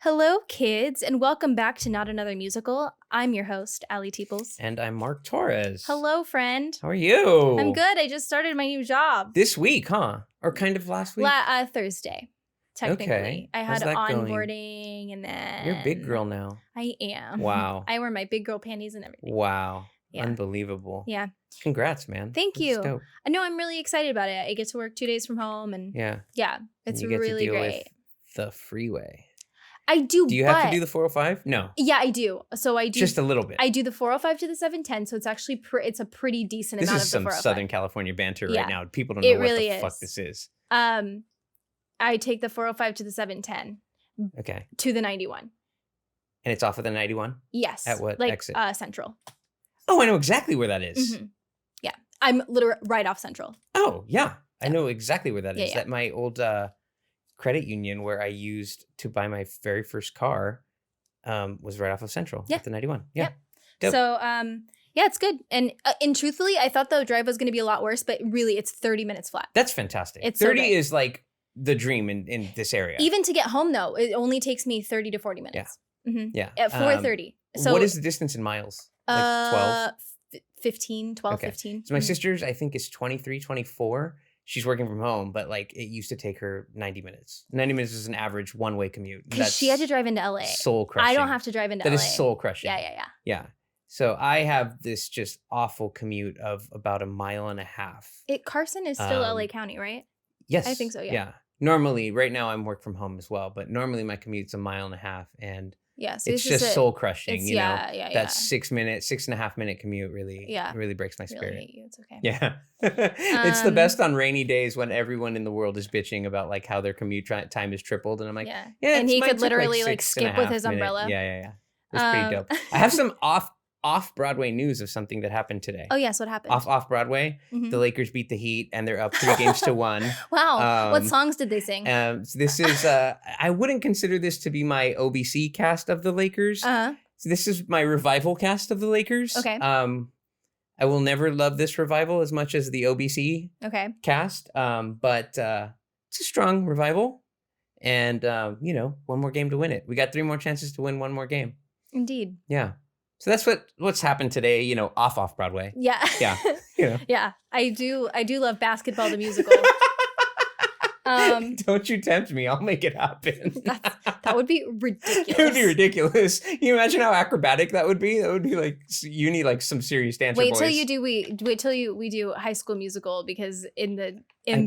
Hello, kids, and welcome back to Not Another Musical. I'm your host, Allie Teeples. And I'm Mark Torres. Hello, friend. How are you? I'm good. I just started my new job. This week, huh? Or kind of last week? Thursday, technically. Okay. I had How's that onboarding and then... You're a big girl now. I am. Wow. I wear my big girl panties and everything. Wow. Yeah. Unbelievable. Yeah. Congrats, man. Thank That's you. dope. I know I'm really excited about it. I get to work 2 days from home and Yeah. It's And you get really to deal great. with the freeway. I do, Do you have to do the 405? No. Yeah, I do. So I do. Just a little bit. I do the 405 to the 710, so it's actually it's a pretty decent This amount is of the some 405. Southern California banter Yeah. right now. People don't know It what really the is. fuck this is. I take the 405 to the 710 Okay. to the 91. And it's off of the 91? Yes. At what like, exit? Central. Oh, I know exactly where that is. Mhm. Yeah. I'm literally right off Central. Oh, yeah. I Yeah. know exactly where that is. Yeah. That my old credit union where I used to buy my very first car was right off of Central Yeah. at the 91. Yeah. Yep. Dope. So, yeah, it's good. And truthfully, I thought the drive was going to be a lot worse, but really it's 30 minutes flat. That's fantastic. It's so 30 great. is like the dream in this area. Even to get home, though, it only takes me 30 to 40 minutes. Mm-hmm. Yeah. At 4:30. So what is the distance in miles? Like 12? 15, 12, Okay. 15. So my Mhm. sister's, I think, is 23, 24. She's working from home, but like it used to take her 90 minutes. 90 minutes is an average one-way commute. Because she had to drive into LA. Soul crushing. I don't have to drive into That LA. is soul crushing. Yeah. Yeah. So I have this just awful commute of about a mile and a half. Carson is still LA Um, County, right? Yes. I think so, yeah. Normally, right now I'm work from home as well, but normally my commute's a mile and a half and Yeah. So it's just soul crushing, it's, you know. Yeah. That 6.5 minute commute really breaks my Really spirit. hate you. It's okay. Yeah. It's the best on rainy days when everyone in the world is bitching about like how their commute time is tripled and I'm like, yeah. yeah, And he mine could took, literally like 6.5 skip with his minute. umbrella. Yeah. It's pretty dope. I have some off Broadway news of something that happened today. Oh yes, what happened? Off Broadway, Mhm. the Lakers beat the Heat and they're up 3-1. Wow. What songs did they sing? So this is I wouldn't consider this to be my OBC cast of the Lakers. Uh-huh. So this is my revival cast of the Lakers. Okay. I will never love this revival as much as the OBC Okay. cast, but it's a strong revival. And, one more game to win it. We got 3 more chances to win 1 more game. Indeed. Yeah. So that's what's happened today, off Broadway. Yeah. Yeah. Yeah. I do love Basketball the musical. Don't you tempt me. I'll make it happen. That would be ridiculous. It would be ridiculous. Can you imagine how acrobatic that would be? That would be like, you need like some serious dancer Wait boys. till we do High School Musical, because in I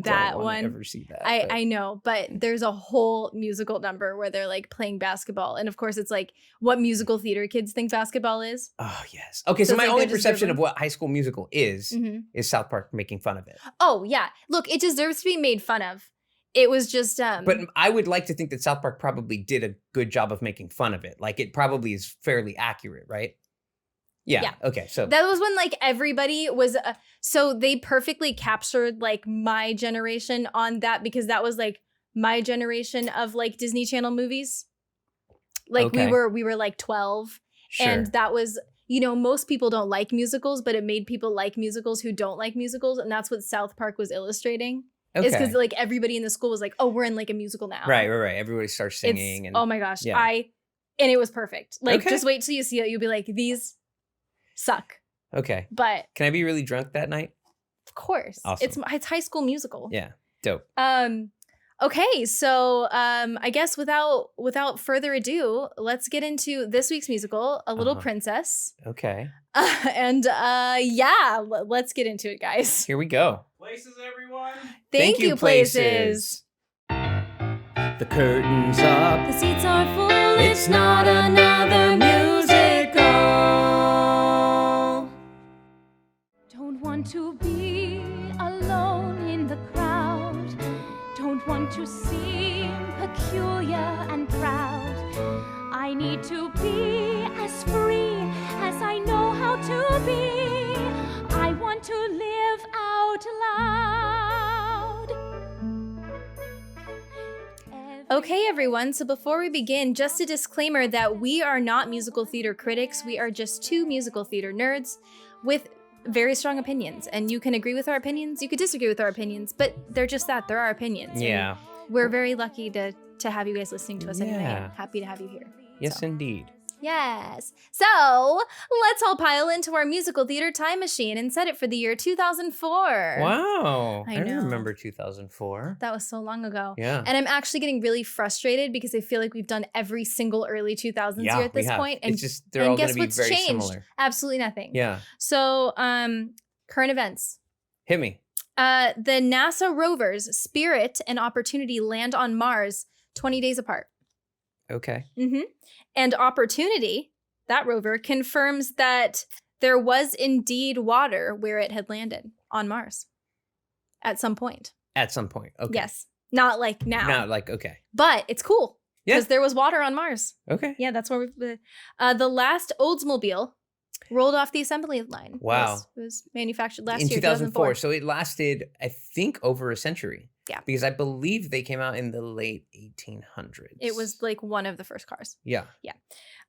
that don't one ever see that. I know, but there's a whole musical number where they're like playing basketball, and of course it's like what musical theater kids think basketball is. Oh yes. Okay, So so it's my like only they're just perception of dribbling. what High School Musical is South Park making fun of it. Oh yeah, look, it deserves to be made fun of. It was just But I would like to think that South Park probably did a good job of making fun of it. Like it probably is fairly accurate, right? Yeah. Okay. So that was when like everybody was so they perfectly captured like my generation on that, because that was like my generation of like Disney Channel movies. Like Okay. we were like 12, sure. and that was, most people don't like musicals, but it made people like musicals who don't like musicals, and that's what South Park was illustrating. okay. Is because like everybody in the school was like, oh, we're in like a musical now. Right. Everybody starts singing It's, and oh my gosh, yeah. and it was perfect. Like Okay. just wait till you see it, you'll be like, these suck. Okay. But Can I be really drunk that night? of course, Awesome. it's High School Musical. Yeah. Dope. Okay, so I guess without further ado, let's get into this week's musical, A Little Princess. Okay. And let's get into it, guys. Here we go. Places, everyone. Thank you, Places. The curtain's up. The seats are full. It's not another musical. Don't want to be alone in the crowd. Don't want to seem peculiar and proud. I need to be as free as I know how to be. I want to live out loud. Okay, everyone, so before we begin, just a disclaimer that we are not musical theater critics. We are just 2 musical theater nerds with very strong opinions, and you can agree with our opinions, you could disagree with our opinions, but they're just that, they're our opinions. Yeah. we're very lucky to have you guys listening to us anyway. Yeah. Happy to have you here. Yes, So. indeed. Yes. So let's all pile into our musical theater time machine and set it for the year 2004. Wow. I I know. remember 2004. That was so long ago. Yeah. And I'm actually getting really frustrated because I feel like we've done every single early 2000s year at we this have. point, and it's just, they're all going guess to be what's very changed? similar. Absolutely nothing. Yeah. So, current events. Hit me. The NASA rovers Spirit and Opportunity land on Mars 20 days apart. Okay. Mm-hmm. And Opportunity, that rover, confirms that there was indeed water where it had landed on Mars at some point. At some point. Okay. Yes. Not like now. Not like, okay. But it's cool Yeah. because there was water on Mars. Okay. Yeah, that's where the last Oldsmobile rolled off the assembly line. Wow. It was manufactured last in year, 2004. So it lasted, I think, over a century. Yeah. Because I believe they came out in the late 1800s. It was like one of the first cars. Yeah.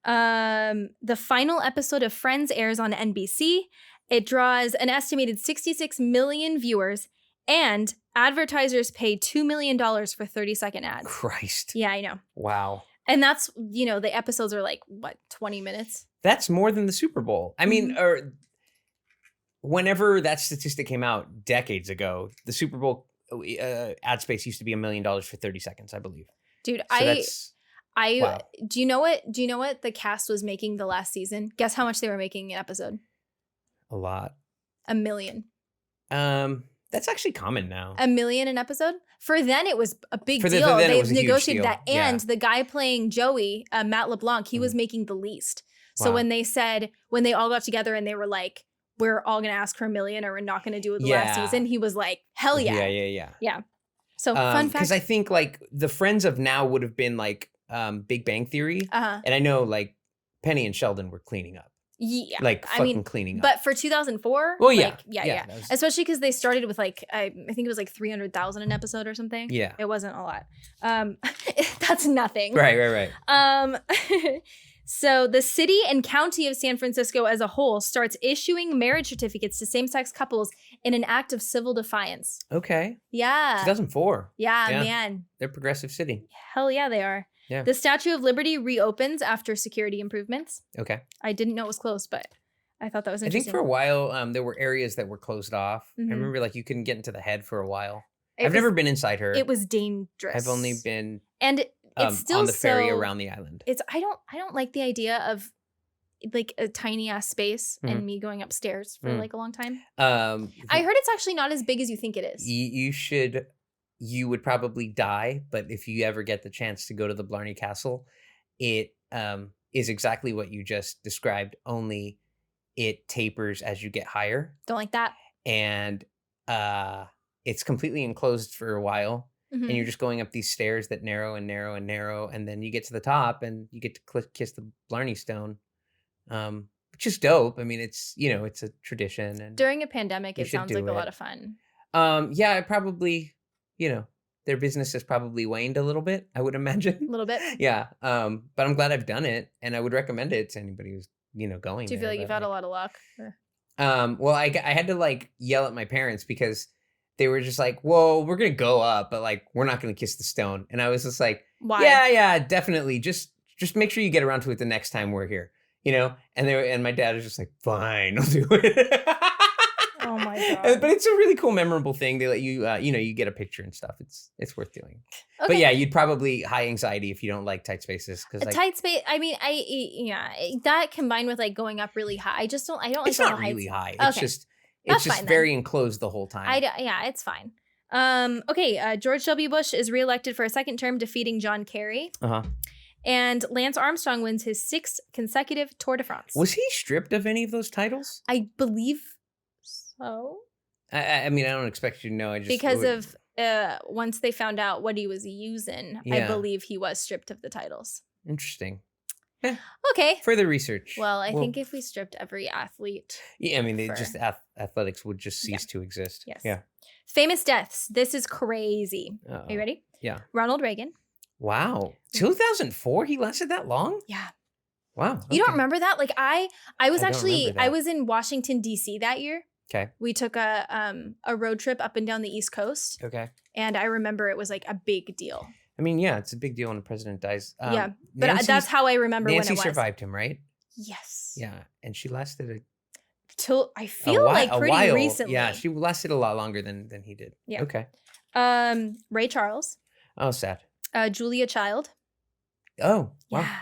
The final episode of Friends airs on NBC. It draws an estimated 66 million viewers, and advertisers pay $2 million for 30-second ads. Christ. Yeah, I know. Wow. And that's, the episodes are like, what, 20 minutes? That's more than the Super Bowl. I mean, or whenever that statistic came out decades ago, the Super Bowl ad space used to be $1 million for 30 seconds, I believe. Dude, So wow. do you know what the cast was making the last season? Guess how much they were making an episode? A lot. $1 million. That's actually common now. $1 million an episode? For then it was a big For deal. then it They was a huge negotiated deal. that. And the guy playing Joey, Matt LeBlanc, he was making the least. So Wow. when they all got together and they were like, we're all going to ask for $1 million or we're not going to do it the last season, he was like, hell yeah. Yeah. So fun fact. Because I think like the Friends of now would have been like Big Bang Theory. Uh-huh. And I know like Penny and Sheldon were cleaning up. Yeah. Like fucking cleaning up. But for 2004, well, yeah. Yeah. That was- Especially because they started with like, I think it was like 300,000 an episode or something. Yeah. It wasn't a lot. That's nothing. Right. So the city and county of San Francisco as a whole starts issuing marriage certificates to same-sex couples in an act of civil defiance. Okay. Yeah. 2004. Yeah, Yeah. man. They're progressive city. Hell yeah, they are. Yeah. The Statue of Liberty reopens after security improvements. Okay. I didn't know it was closed, but I thought that was I interesting. think for a while there were areas that were closed off. Mhm. I remember like you couldn't get into the head for a while. It I've was- never been inside her. It was dangerous. I've only been and it's still on the ferry so- around the island. It's I don't like the idea of like a tiny ass space and me going upstairs for like a long time. I heard it's actually not as big as you think it is. You would probably die, but if you ever get the chance to go to the Blarney Castle, it is exactly what you just described, only it tapers as you get higher. Don't like that. And it's completely enclosed for a while. Mhm. And you're just going up these stairs that narrow and narrow and narrow. And then you get to the top and you get to kiss the Blarney Stone, which is dope. I mean, it's a tradition. And During a pandemic, You it should sounds do like a it. lot of fun. yeah, it probably, their business has probably waned a little bit, I would imagine. A little bit. Yeah. But I'm glad I've done it, and I would recommend it to anybody who's, going. Do you feel there, like you've but, had a lot of luck? Or- well, I had to like yell at my parents because they were just like, "Whoa, we're gonna go up, but like we're not gonna kiss the stone." And I was just like, Why? Yeah, definitely. Just make sure you get around to it the next time we're here, And my dad was just like, "Fine, I'll do it." Oh my god. But it's a really cool, memorable thing. They let you, you get a picture and stuff. It's worth doing. Okay. But yeah, you'd probably high anxiety if you don't like tight spaces because A like tight space. I mean, that combined with like going up really high. I don't like it's the not heights. really high. Okay. It's That's just fine then. very enclosed the whole time. Yeah, it's fine. Okay, George W. Bush is reelected for a second term, defeating John Kerry. Uh-huh. And Lance Armstrong wins his 6th consecutive Tour de France. Was he stripped of any of those titles? I believe so. I mean, I don't expect you to know. I just Because of once they found out what he was using, I Yeah. believe he was stripped of the titles. Interesting. Okay. Further research. Well, I think if we stripped every athlete. Yeah, I mean, they for- just athletics would just cease to exist. Yes. Yeah. Famous deaths. This is crazy. Uh-oh. Are you ready? Yeah. Ronald Reagan. Wow. 2004. He lasted that long. Yeah. Wow. You don't okay. remember that? Like I was I don't actually remember I that. was in Washington D.C. that year. Okay. We took a road trip up and down the East Coast, Okay. and I remember it was like a big deal. I mean, yeah, it's a big deal when a president dies. Yeah, but that's how I remember Nancy when it was. survived him, right? Yes. Yeah, and she lasted Till I feel like pretty while. recently. Yeah, she lasted a lot longer than he did. Yeah. Okay. Ray Charles. Oh, sad. Julia Child. Oh, wow. Yeah.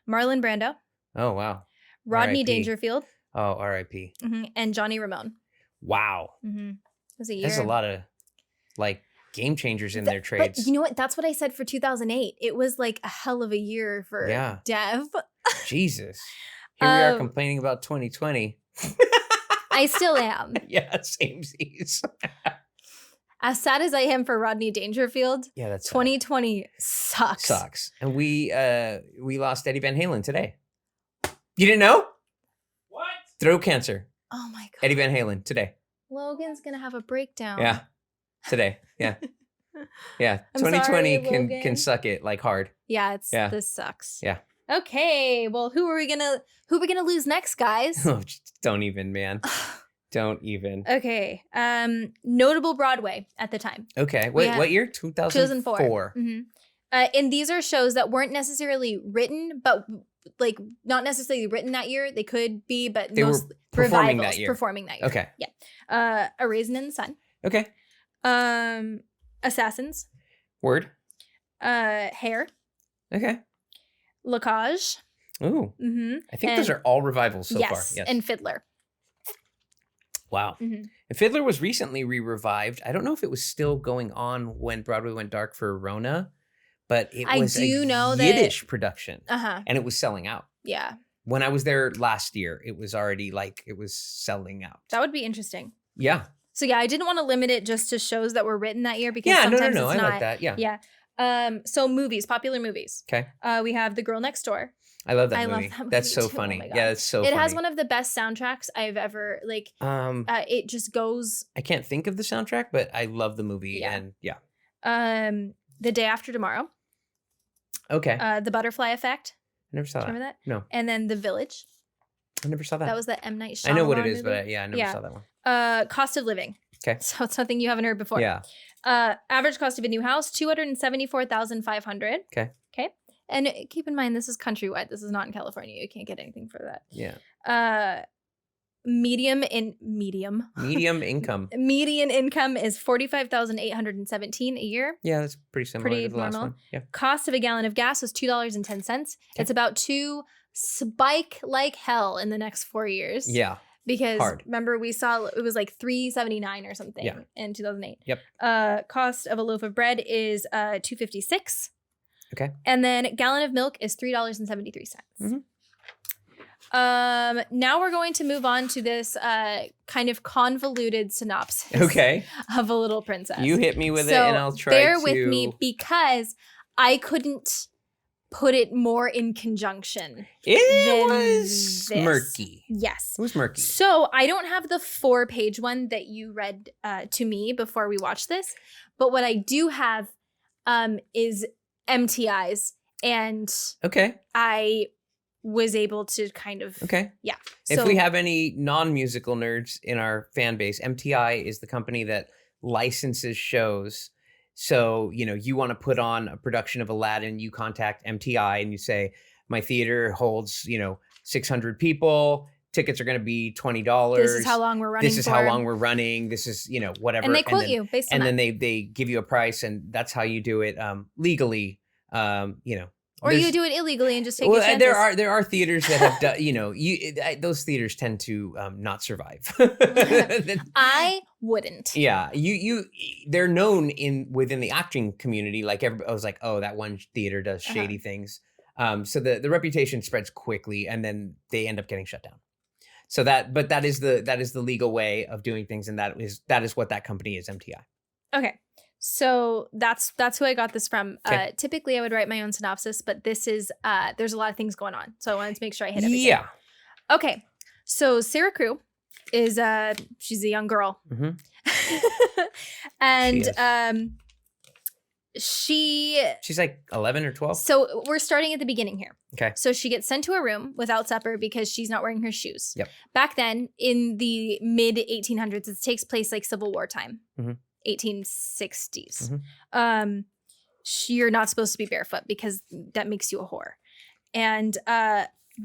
Marlon Brando. Oh, wow. Rodney R.I.P. Dangerfield. Oh, R.I.P. And Johnny Ramone. Wow. It was a year. There's a lot of like game changers in their trades. But you know what? That's what I said for 2008. It was like a hell of a year for Dev. Jesus. Here we are complaining about 2020. I still am. Yeah, samesies. As sad as I am for Rodney Dangerfield, Yeah, that's 2020 sucks. Sucks. And we lost Eddie Van Halen today. You didn't know? What? Throat cancer. Oh my God. Eddie Van Halen today. Logan's going to have a breakdown. Yeah. Today. Yeah. Yeah. I'm 2020 sorry, can suck it like hard. Yeah, this sucks. Yeah. Okay. Well, who are we gonna lose next, guys? Oh, don't even, man. Don't even. Okay. Notable Broadway at the time. Okay. Wait, what year? 2004. And these are shows that weren't necessarily written, but like not necessarily written that year. They could be, but They were performing revivals that year. performing that year. Okay. Yeah. A Raisin in the Sun. Okay. Assassins. Word. Hair. Okay. Lacage. Ooh. I think those are all revivals so far. Yes. And Fiddler. Wow. And Fiddler was recently re-revived. I don't know if it was still going on when Broadway went dark for Rona, but it was a Yiddish production. And it was selling out. Yeah. When I was there last year, it was already like it was selling out. That would be interesting. Yeah. So yeah, I didn't want to limit it just to shows that were written that year because no, sometimes I it's not. like that. Yeah. Yeah. So movies, popular movies. Okay. We have The Girl Next Door. I love that movie. Love that movie That's so too. funny. Oh my God. Yeah, it's so It funny. has one of the best soundtracks I've ever it just goes. I can't think of the soundtrack, but I love the movie. Yeah. And yeah. The Day After Tomorrow. Okay. The Butterfly Effect. I never saw that. Remember that? No. And then The Village. I never saw that. That was the M. Night Shyamalan I know what it is, movie. but I never saw that one. Cost of living. Okay. So it's something you haven't heard before. Yeah. Average cost of a new house, $274,500. Okay. Okay. And keep in mind, this is countrywide. This is not in California. You can't get anything for that. Yeah. Median income. Median income is $45,817 a year. Yeah, that's pretty similar Pretty to the last normal. one. Yeah. Cost of a gallon of gas was $2.10. Okay. It's about to spike like hell in the next 4 years. Yeah. Because remember we saw it was like $3.79 or something in 2008. Yep. Cost of a loaf of bread is $2.56. Okay. And then a gallon of milk is $3.73. Now we're going to move on to this kind of convoluted synopsis. Okay. Of A Little Princess. You hit me with it, and I'll try bear to. with me because I couldn't put it more in conjunction. It was this. murky. Yes. It was murky. So I don't have the 4-page one that you read to me before we watched this, but what I do have is MTIs, and I was able to kind of yeah. If we have any non-musical nerds in our fan base, MTI is the company that licenses shows. So, you want to put on a production of Aladdin, you contact MTI and you say, my theater holds, 600 people. Tickets are going to be $20. This is how long we're running. This is how long we're running. This is, whatever. And they quote you based on that. And then they give you a price, and that's how you do it legally, Or you do it illegally and just take your chances. There are theaters that have done, those theaters tend to not survive. I wouldn't. Yeah, they're known within the acting community. Like everybody was like, oh, that one theater does shady things. So the reputation spreads quickly, and then they end up getting shut down. So that is the legal way of doing things, and that is what that company is, MTI. Okay. So that's who I got this from. Okay. Typically I would write my own synopsis, but this is there's a lot of things going on. So I wanted to make sure I hit everything. Yeah. Okay. So Sarah Crew is she's a young girl. Mm-hmm. And She's like 11 or 12. So we're starting at the beginning here. Okay. So she gets sent to a room without supper because she's not wearing her shoes. Yep. Back then, in the mid 1800s, it takes place like Civil War time, Mm-hmm. 1860s. Mm-hmm. You're not supposed to be barefoot because that makes you a whore. And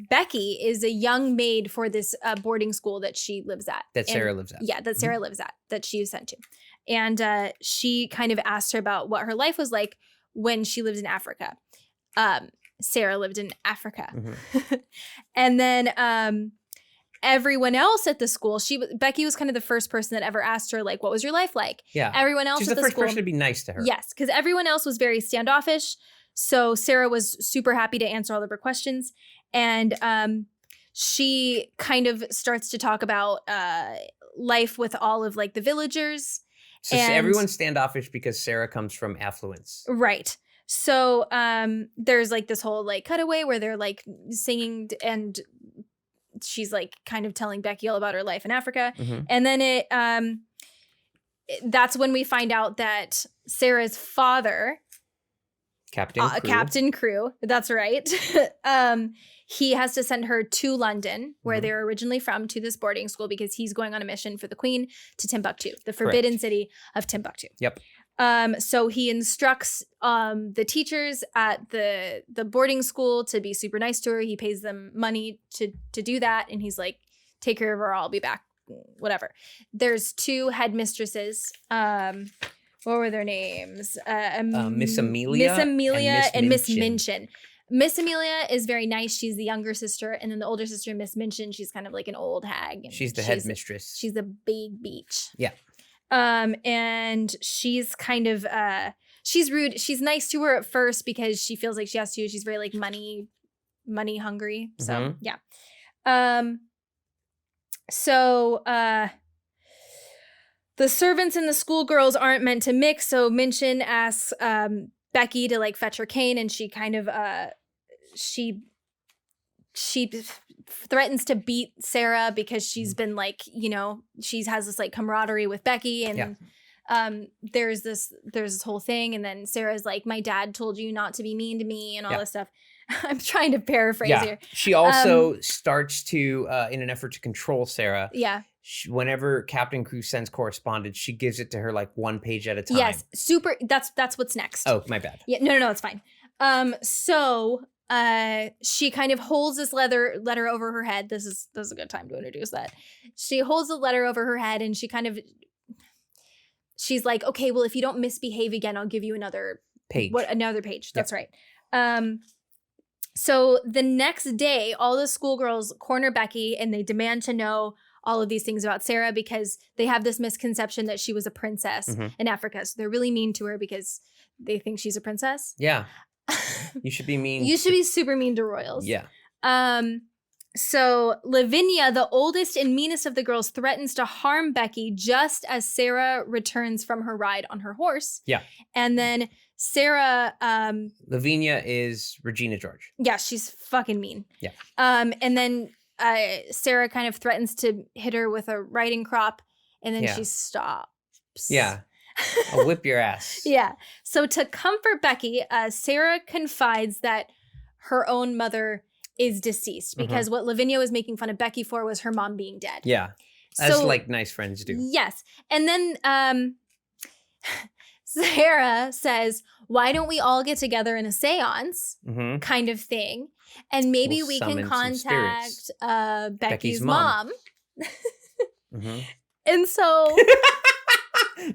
Becky is a young maid for this boarding school that she lives at. That Sarah lives at. Yeah, that Sarah lives at, that she was sent to. And she kind of asked her about what her life was like when she lived in Africa. Sarah lived in Africa. Mm-hmm. And then everyone else at the school, Becky was kind of the first person that ever asked her, like, what was your life like? Yeah. Everyone else She's at the the first school, person to be nice to her. yes, because everyone else was very standoffish. So Sarah was super happy to answer all of her questions. And she kind of starts to talk about life with all of like the villagers. So everyone's standoffish because Sarah comes from affluence. Right. So there's like this whole like cutaway where they're like singing and she's like kind of telling Becky all about her life in Africa. Mm-hmm. And then that's when we find out that Sarah's father, Captain Crew, that's right. He has to send her to London, where Mm-hmm. they were originally from, to this boarding school because he's going on a mission for the Queen to Timbuktu, the forbidden city of Timbuktu. Yep. So he instructs the teachers at the boarding school to be super nice to her. He pays them money to do that, and he's like, "Take care of her. I'll be back." Whatever. There's two headmistresses. What were their names? Miss Amelia and Miss Minchin. Miss Amelia is very nice. She's the younger sister. And then the older sister, Miss Minchin, she's kind of like an old hag. And she's the headmistress. She's a big beach. Yeah. And she's kind of, she's rude. She's nice to her at first because she feels like she has to. She's very like money hungry. So, Mm-hmm. yeah. So, the servants and the schoolgirls aren't meant to mix, so Minchin asks Becky to like fetch her cane, and she kind of she threatens to beat Sarah because she's been like, you know, she has this like camaraderie with Becky, and there's this whole thing, and then Sarah's like, my dad told you not to be mean to me and all this stuff. I'm trying to paraphrase here. She also starts to, in an effort to control Sarah. Yeah. Whenever Captain Crew sends correspondence, she gives it to her like one page at a time. Yes, super. That's what's next. Oh, my bad. Yeah, no, it's fine. So she kind of holds this letter over her head. This is a good time to introduce that. She holds the letter over her head, and she's like, okay, well, if you don't misbehave again, I'll give you another page. Another page. That's right. So the next day, all the schoolgirls corner Becky, and they demand to know all of these things about Sarah because they have this misconception that she was a princess in Africa. So they're really mean to her because they think she's a princess. Yeah. You should be mean. You should be super mean to royals. Yeah. So Lavinia, the oldest and meanest of the girls, threatens to harm Becky just as Sarah returns from her ride on her horse. Yeah. And then Sarah... Lavinia is Regina George. Yeah, she's fucking mean. Yeah. And then Sarah kind of threatens to hit her with a riding crop, and then she stops. Yeah. I'll whip your ass. Yeah. So to comfort Becky, Sarah confides that her own mother is deceased because what Lavinia was making fun of Becky for was her mom being dead. Yeah. As like nice friends do. Yes. And then Sarah says, why don't we all get together in a seance kind of thing? And maybe we can contact Becky's mom. And so...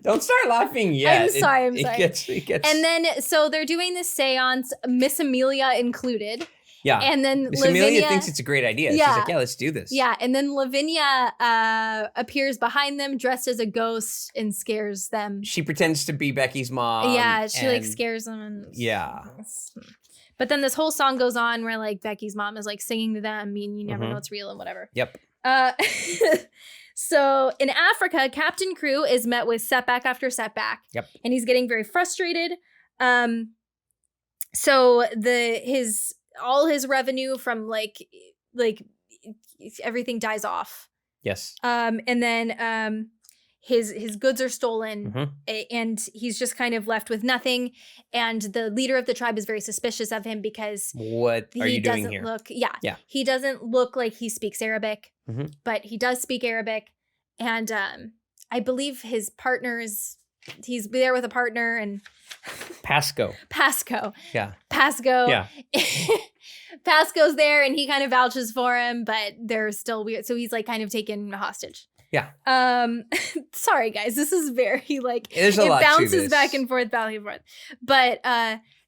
Don't start laughing yet. I'm sorry. It gets... And then, so they're doing this seance, Miss Amelia included. Yeah. And then Miss Amelia thinks it's a great idea. Yeah. She's like, yeah, let's do this. Yeah. And then Lavinia appears behind them dressed as a ghost and scares them. She pretends to be Becky's mom. Yeah. She like scares them. And yeah. But then this whole song goes on where like Becky's mom is like singing to them. I mean, you never know what's real and whatever. Yep. So in Africa, Captain Crew is met with setback after setback. Yep. And he's getting very frustrated. So all his revenue from like everything dies off. Yes. And then his goods are stolen, and he's just kind of left with nothing. And the leader of the tribe is very suspicious of him because what are you doing here? He doesn't look like he speaks Arabic, but he does speak Arabic. And I believe he's there with a partner and Pasco. Yeah. Pasco's there and he kind of vouches for him, but they're still weird. So he's like kind of taken hostage. Yeah. Sorry guys, this is very like there's a lot bounces to this. back and forth. But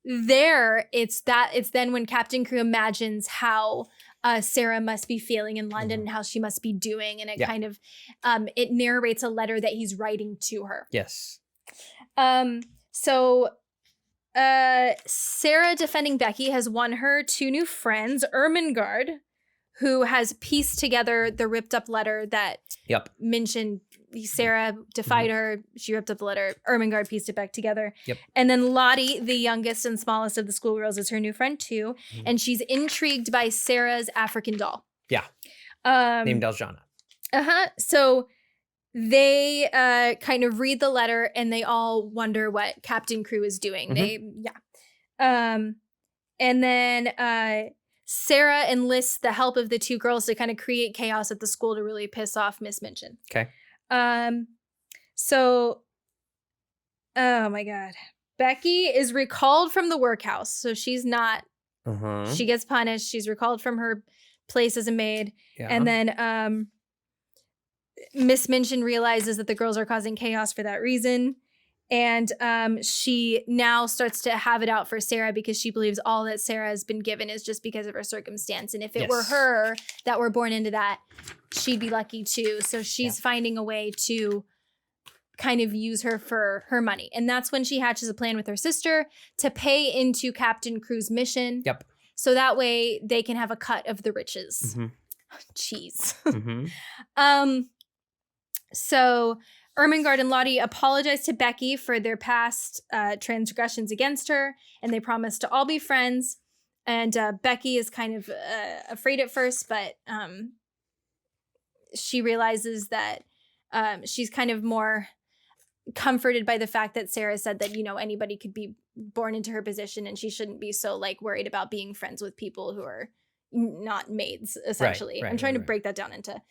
it's then when Captain Crew imagines how Sarah must be feeling in London and how she must be doing, and it kind of it narrates a letter that he's writing to her. Yes. So Sarah, defending Becky, has won her 2 new friends, Ermengarde, who has pieced together the ripped up letter that mentioned Sarah defied her. She ripped up the letter. Ermengarde pieced it back together. And then Lottie, the youngest and smallest of the schoolgirls, is her new friend too. And she's intrigued by Sarah's African doll. Named Aljana. So they kind of read the letter and they all wonder what Captain Crew is doing. And then Sarah enlists the help of the 2 girls to kind of create chaos at the school to really piss off Miss Minchin. Okay. So, oh my God. Becky is recalled from the workhouse. So she's not, she gets punished. She's recalled from her place as a maid. And then Miss Minchin realizes that the girls are causing chaos for that reason. And she now starts to have it out for Sarah because she believes all that Sarah has been given is just because of her circumstance. And if it were her that were born into that, she'd be lucky too. So she's finding a way to kind of use her for her money. And that's when she hatches a plan with her sister to pay into Captain Crew's mission. So that way they can have a cut of the riches. Jeez. So Ermengarde and Lottie apologize to Becky for their past transgressions against her, and they promise to all be friends. And Becky is kind of afraid at first, but she realizes that she's kind of more comforted by the fact that Sarah said that, you know, anybody could be born into her position and she shouldn't be so like worried about being friends with people who are not maids, essentially. I'm trying to break that down into.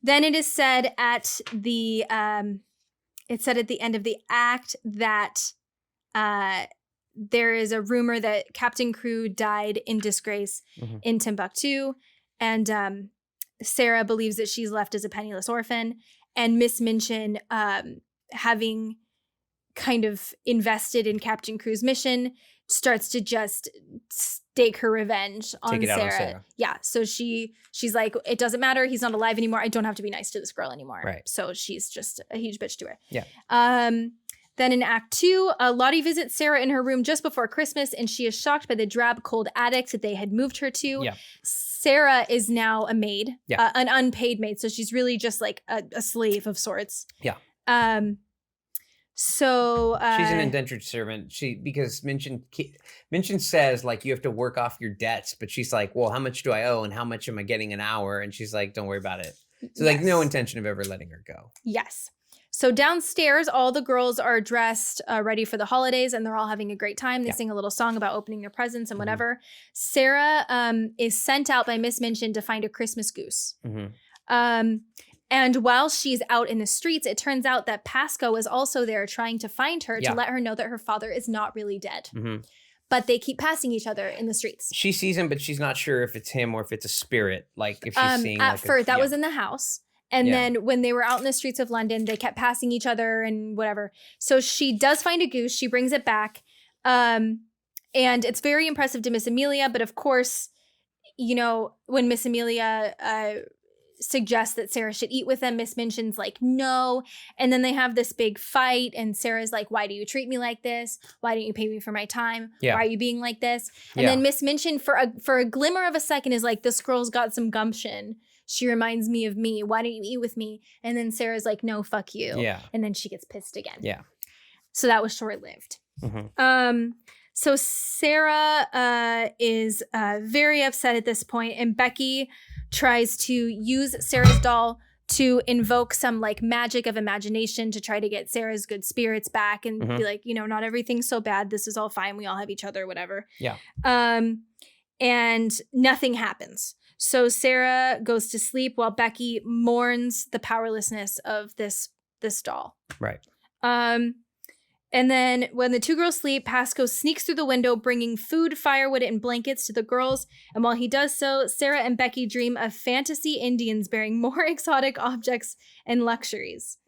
Then it is said at the end of the act that there is a rumor that Captain Crew died in disgrace in Timbuktu, and Sarah believes that she's left as a penniless orphan, and Miss Minchin, having kind of invested in Captain Crew's mission, starts to just stake her revenge on Sarah. Yeah, so she's like, it doesn't matter, he's not alive anymore, I don't have to be nice to this girl anymore. So she's just a huge bitch to her. Then in Act 2, Lottie visits Sarah in her room just before Christmas, and she is shocked by the drab, cold attic that they had moved her to. Sarah is now a maid, an unpaid maid, so she's really just like a slave of sorts. So she's an indentured servant. Because Minchin says like you have to work off your debts, but she's like, well, how much do I owe and how much am I getting an hour? And she's like, don't worry about it. So like no intention of ever letting her go. So downstairs, all the girls are dressed, ready for the holidays, and they're all having a great time. They sing a little song about opening their presents and whatever. Sarah is sent out by Miss Minchin to find a Christmas goose. And while she's out in the streets, it turns out that Pasco is also there trying to find her to let her know that her father is not really dead. But they keep passing each other in the streets. She sees him, but she's not sure if it's him or if it's a spirit. Like if she's seeing at first, that was in the house. And then when they were out in the streets of London, they kept passing each other and whatever. So she does find a goose. She brings it back. And it's very impressive to Miss Amelia. But of course, you know, when Miss Amelia suggests that Sarah should eat with them, Miss Minchin's like, no. And then they have this big fight. And Sarah's like, why do you treat me like this? Why don't you pay me for my time? Why are you being like this? And then Miss Minchin, for a glimmer of a second, is like, this girl's got some gumption. She reminds me of me. Why don't you eat with me? And then Sarah's like, no, fuck you. And then she gets pissed again. So that was short-lived. So Sarah is very upset at this point, and Becky tries to use Sarah's doll to invoke some like magic of imagination to try to get Sarah's good spirits back and be like, not everything's so bad. This is all fine. We all have each other, whatever. Yeah. And nothing happens. So Sarah goes to sleep while Becky mourns the powerlessness of this doll. Right. And then when the two girls sleep, Pasco sneaks through the window, bringing food, firewood, and blankets to the girls. And while he does so, Sarah and Becky dream of fantasy Indians bearing more exotic objects and luxuries.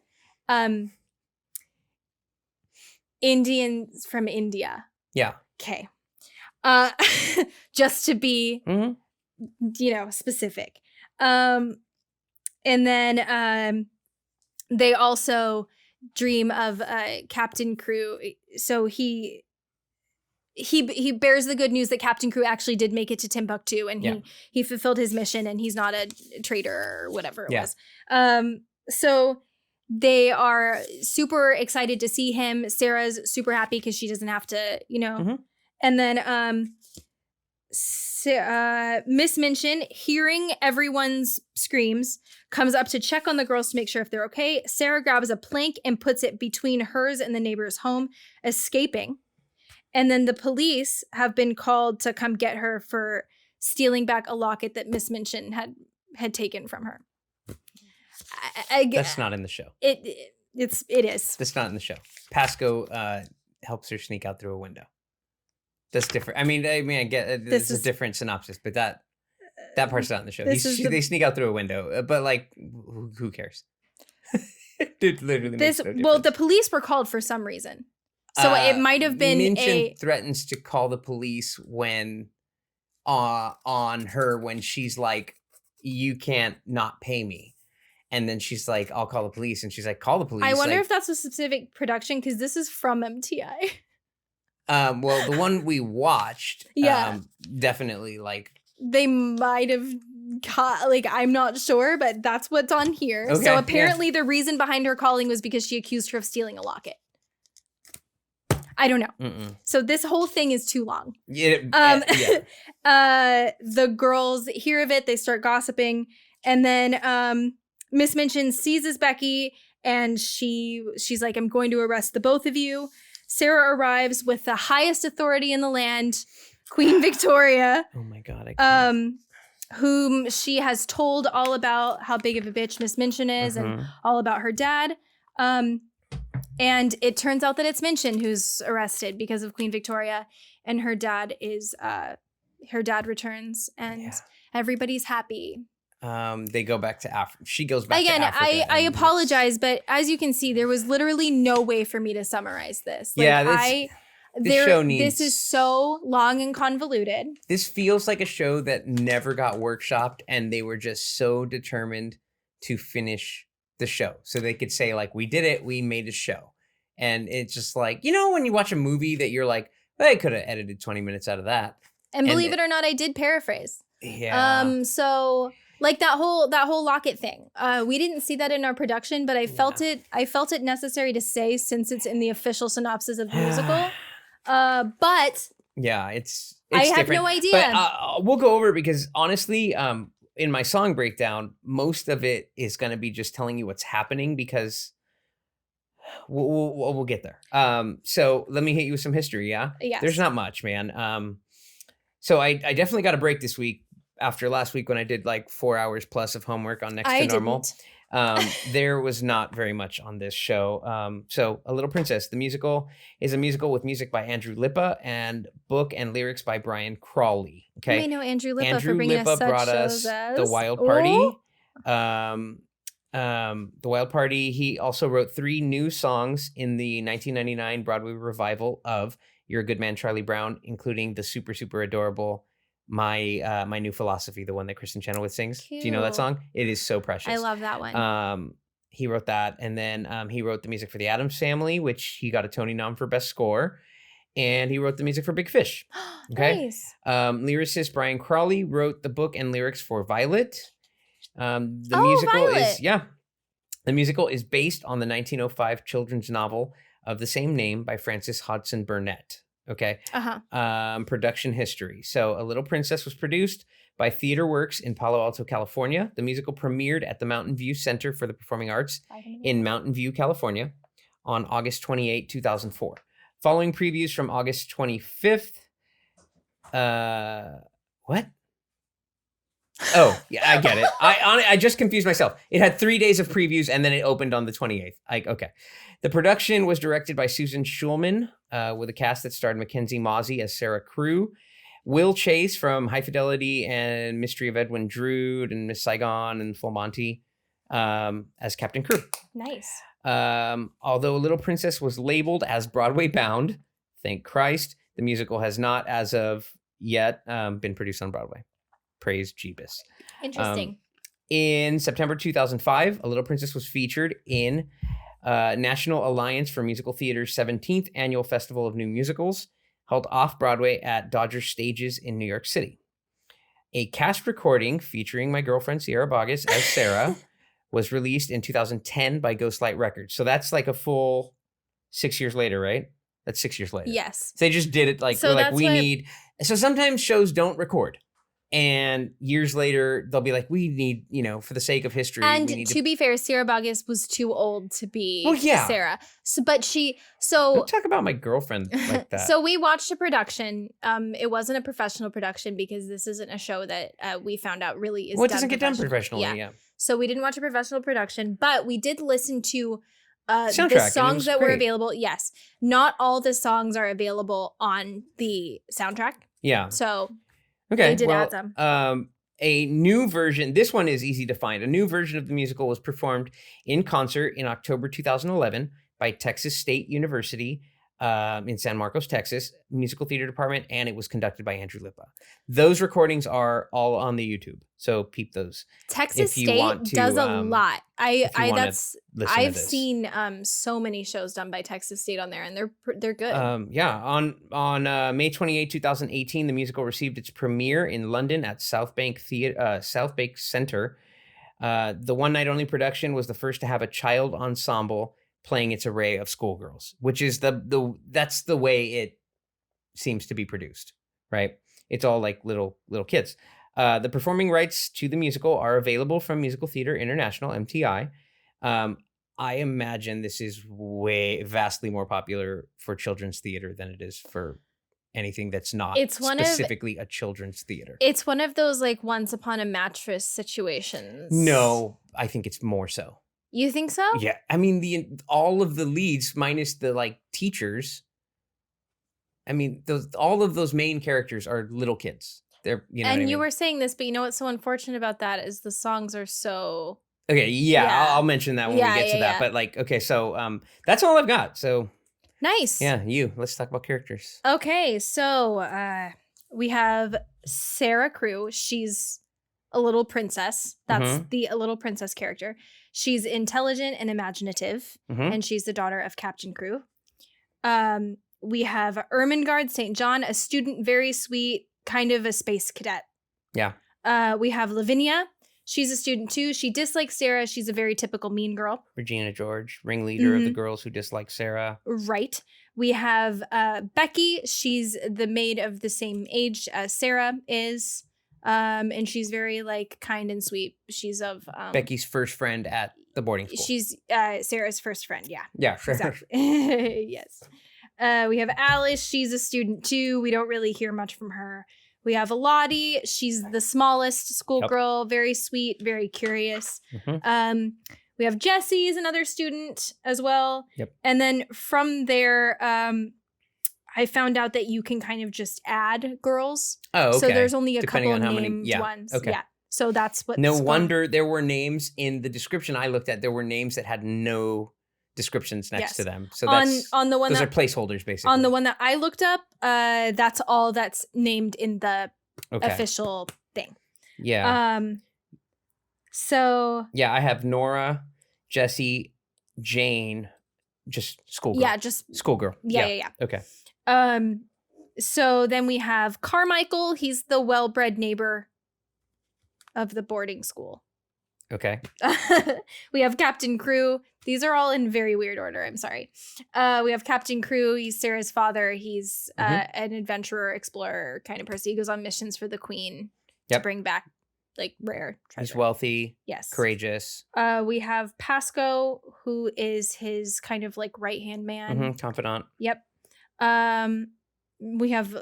Indians from India. Yeah. Okay. Just to be, specific. And then they also dream of Captain Crew. So he bears the good news that Captain Crew actually did make it to Timbuktu, and he fulfilled his mission, and he's not a traitor or whatever it was. So they are super excited to see him. Sarah's super happy because she doesn't have to, And then Miss Minchin, hearing everyone's screams, comes up to check on the girls to make sure if they're okay. Sarah grabs a plank and puts it between hers and the neighbor's home, escaping. And then the police have been called to come get her for stealing back a locket that Miss Minchin had taken from her. That's not in the show. It is. That's not in the show. Pasco helps her sneak out through a window. That's different. I mean, I get this is a different synopsis, but that part's not in the show. They sneak out through a window, but like, who cares? It literally makes no difference. Well, the police were called for some reason, so it might have been Minchin threatens to call the police when on her when she's like, "You can't not pay me," and then she's like, "I'll call the police," and she's like, "Call the police." I wonder if that's a specific production because this is from MTI. Well, the one we watched, definitely like they might have caught, like, I'm not sure, but that's what's on here. Okay, so apparently the reason behind her calling was because she accused her of stealing a locket. I don't know. Mm-mm. So this whole thing is too long. Yeah. The girls hear of it, they start gossiping, and then Miss Minchin seizes Becky, and she's like, "I'm going to arrest the both of you." Sarah arrives with the highest authority in the land, Queen Victoria. Oh my God. I can't. Whom she has told all about how big of a bitch Miss Minchin is and all about her dad. And it turns out that it's Minchin who's arrested because of Queen Victoria, and her dad returns, and everybody's happy. They go back to Africa. She goes back to Africa. Again, I apologize, but as you can see, there was literally no way for me to summarize this. Like, this is so long and convoluted. This feels like a show that never got workshopped, and they were just so determined to finish the show. So they could say, like, we did it, we made a show. And it's just like, when you watch a movie that you're like, they could have edited 20 minutes out of that. And believe it or not, I did paraphrase. Yeah. So like that whole locket thing. We didn't see that in our production, but I felt it necessary to say since it's in the official synopsis of the musical. But yeah, it's I have different. no idea. But we'll go over it because honestly, in my song breakdown, most of it is going to be just telling you what's happening because we'll get there. So let me hit you with some history. Yeah. Yes. There's not much, man. So I definitely got a break this week after last week when I did like 4 hours plus of homework on Next to Normal. There was not very much on this show. So A Little Princess, the musical, is a musical with music by Andrew Lippa and book and lyrics by Brian Crawley. Okay. I know Andrew Lippa Andrew for bringing Lippa us such brought shows us as The Wild Party. The Wild Party. He also wrote 3 new songs in the 1999 Broadway revival of You're a Good Man, Charlie Brown, including the super, super adorable My New Philosophy, the one that Kristen Chenoweth sings. Cute. Do you know that song? It is so precious. I love that one. He wrote that, and then he wrote the music for The Addams Family, which he got a Tony nom for Best Score, and he wrote the music for Big Fish. Okay. Nice. Lyricist Brian Crawley wrote the book and lyrics for Violet. The musical is based on the 1905 children's novel of the same name by Frances Hodgson Burnett. Okay. Uh-huh. Production history. So A Little Princess was produced by Theater Works in Palo Alto, California. The musical premiered at the Mountain View Center for the Performing Arts in Mountain View, California on August 28, 2004. Following previews from August 25th. What? Oh, yeah, I get it. I just confused myself. It had 3 days of previews and then it opened on the 28th. Okay. The production was directed by Susan Schulman with a cast that starred Mackenzie Mozzie as Sarah Crew, Will Chase from High Fidelity and Mystery of Edwin Drood and Miss Saigon and Full Monty as Captain Crew. Nice. Although A Little Princess was labeled as Broadway bound, thank Christ, the musical has not, as of yet, been produced on Broadway. Praise Jeebus. Interesting. In September 2005, A Little Princess was featured in National Alliance for Musical Theater's 17th Annual Festival of New Musicals, held off-Broadway at Dodger Stages in New York City. A cast recording featuring my girlfriend Sierra Boggess as Sarah was released in 2010 by Ghostlight Records. So that's like a full 6 years later, right? That's 6 years later. Yes. So they just did it like, So like we need... So sometimes shows don't record. And years later, they'll be like, we need, for the sake of history. And we need to be fair, Sierra Boggess was too old to be Sarah. Don't talk about my girlfriend like that. So we watched a production. It wasn't a professional production because this isn't a show that we found out really is. Well, it doesn't get done professionally. Yeah. So we didn't watch a professional production, but we did listen to soundtrack, the songs that were great. available. Yes, not all the songs are available on the soundtrack. Yeah. So. Okay, they did add them. A new version, this one is easy to find. A new version of the musical was performed in concert in October 2011 by Texas State University in San Marcos, Texas, Musical Theater Department, and it was conducted by Andrew Lippa. Those recordings are all on the YouTube, so peep those. Texas State does a lot. I've seen so many shows done by Texas State on there, and they're good. On May 28, 2018, the musical received its premiere in London at South Bank Center. The one night only production was the first to have a child ensemble playing its array of schoolgirls, which is that's the way it seems to be produced, right? It's all like little kids. The performing rights to the musical are available from Musical Theater International, MTI. I imagine this is vastly more popular for children's theater than it is for anything that's not specifically a children's theater. It's one of those like Once Upon a Mattress situations. No, I think it's more so. You think so? Yeah, I mean all of the leads minus the like teachers. I mean, all of those main characters are little kids. They're you were saying this, but you know what's so unfortunate about that is the songs are so. Okay, yeah. I'll mention that when we get to that. But like, okay, so that's all I've got. So nice. Yeah, let's talk about characters. Okay, so we have Sarah Crew. She's a little princess. That's the A Little Princess character. She's intelligent and imaginative, and she's the daughter of Captain Crew. We have Ermengarde St. John, a student, very sweet, kind of a space cadet. Yeah. We have Lavinia. She's a student too. She dislikes Sarah. She's a very typical mean girl. Regina George, ringleader of the girls who dislike Sarah. Right. We have Becky. She's the maid of the same age as Sarah is. And she's very like kind and sweet. She's of Becky's first friend at the boarding school. She's Sarah's first friend. Yeah. Yeah, sure. Exactly. Yes. We have Alice. She's a student too. We don't really hear much from her. We have Elodie. She's the smallest schoolgirl. Yep. Very sweet, very curious. We have Jessie is another student as well. Yep. And then from there, I found out that you can kind of just add girls. Oh, okay. So there's only Depending couple on named ones. Okay. Yeah. So that's what. No wonder there were names in the description I looked at. There were names that had no descriptions next to them. So that's on the one those are placeholders basically. On the one that I looked up, that's all that's named in the official thing. Yeah. So yeah, I have Nora, Jessie, Jane, just schoolgirl. Yeah, just schoolgirl. Yeah. Okay. So then we have Carmichael. He's the well-bred neighbor of the boarding school. Okay. We have Captain Crew. These are all in very weird order. I'm sorry. We have Captain Crew. He's Sarah's father. He's an adventurer, explorer kind of person. He goes on missions for the queen to bring back like rare treasure. He's wealthy. Yes. Courageous. We have Pasco, who is his kind of like right-hand man. Confidant. Yep. We have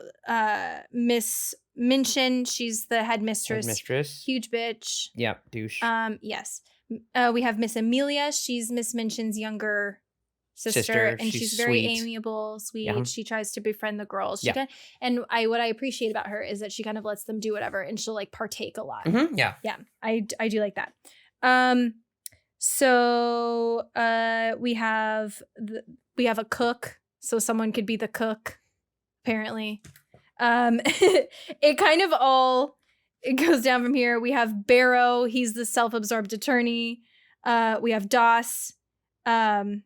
Miss Minchin. She's the headmistress. Huge bitch. Yep. Douche. Yes. We have Miss Amelia. She's Miss Minchin's younger sister, and she's very sweet. Amiable, sweet. Yeah. She tries to befriend the girls. What I appreciate about her is that she kind of lets them do whatever, and she'll like partake a lot. Yeah. I do like that. So we have a cook, so someone could be the cook. Apparently, it kind of all. It goes down from here. We have Barrow. He's the self-absorbed attorney. We have Doss. And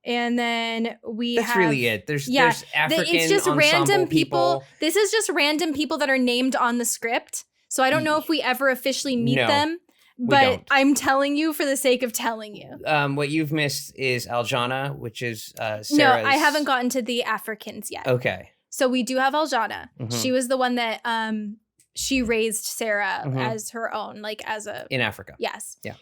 then That's really it. There's African it's just random people. This is just random people that are named on the script. So I don't know if we ever officially meet them. But I'm telling you for the sake of telling you. What you've missed is Aljana, which is Sarah's... No, I haven't gotten to the Africans yet. Okay. So we do have Aljana. She was the one that she raised Sarah as her own, like as a... In Africa. Yes. Yeah.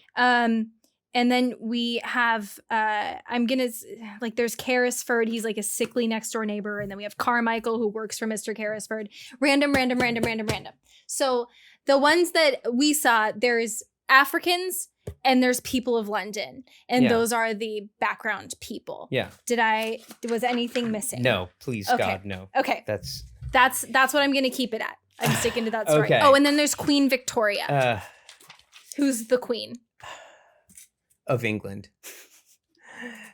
And then we have, there's Carrisford. He's like a sickly next door neighbor. And then we have Carmichael, who works for Mr. Carrisford. Random. So the ones that we saw, there's Africans and there's people of London. And those are the background people. Yeah. Was anything missing? No, please, okay. God, no. Okay. That's what I'm going to keep it at. I'm sticking to that story. Okay. Oh, and then there's Queen Victoria. Who's the queen? Of England.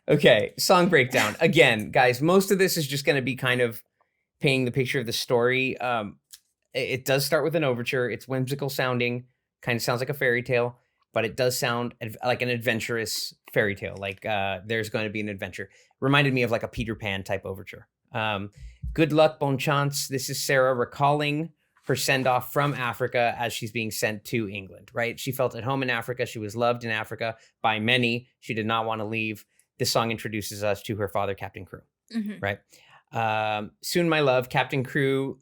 Okay, song breakdown. Again, guys, most of this is just going to be kind of painting the picture of the story. It does start with an overture. It's whimsical sounding, kind of sounds like a fairy tale, but it does sound like an adventurous fairy tale. Like there's going to be an adventure. Reminded me of like a Peter Pan type overture. Good luck, bon chance. This is Sarah recalling her send-off from Africa as she's being sent to England, right? She felt at home in Africa. She was loved in Africa by many. She did not want to leave. This song introduces us to her father, Captain Crew, right? Soon, my love, Captain Crew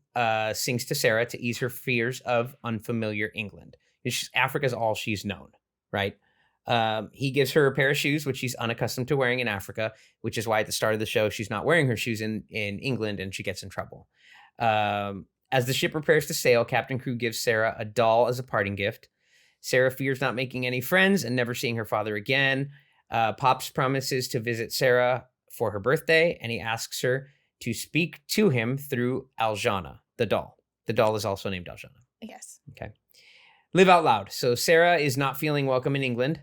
sings to Sarah to ease her fears of unfamiliar England. Africa's all she's known, right? He gives her a pair of shoes, which she's unaccustomed to wearing in Africa, which is why at the start of the show, she's not wearing her shoes in England and she gets in trouble. As the ship prepares to sail, Captain Crew gives Sarah a doll as a parting gift. Sarah fears not making any friends and never seeing her father again. Pops promises to visit Sarah for her birthday, and he asks her to speak to him through Aljana, the doll. The doll is also named Aljana. Yes. Okay. Live out loud. So Sarah is not feeling welcome in England.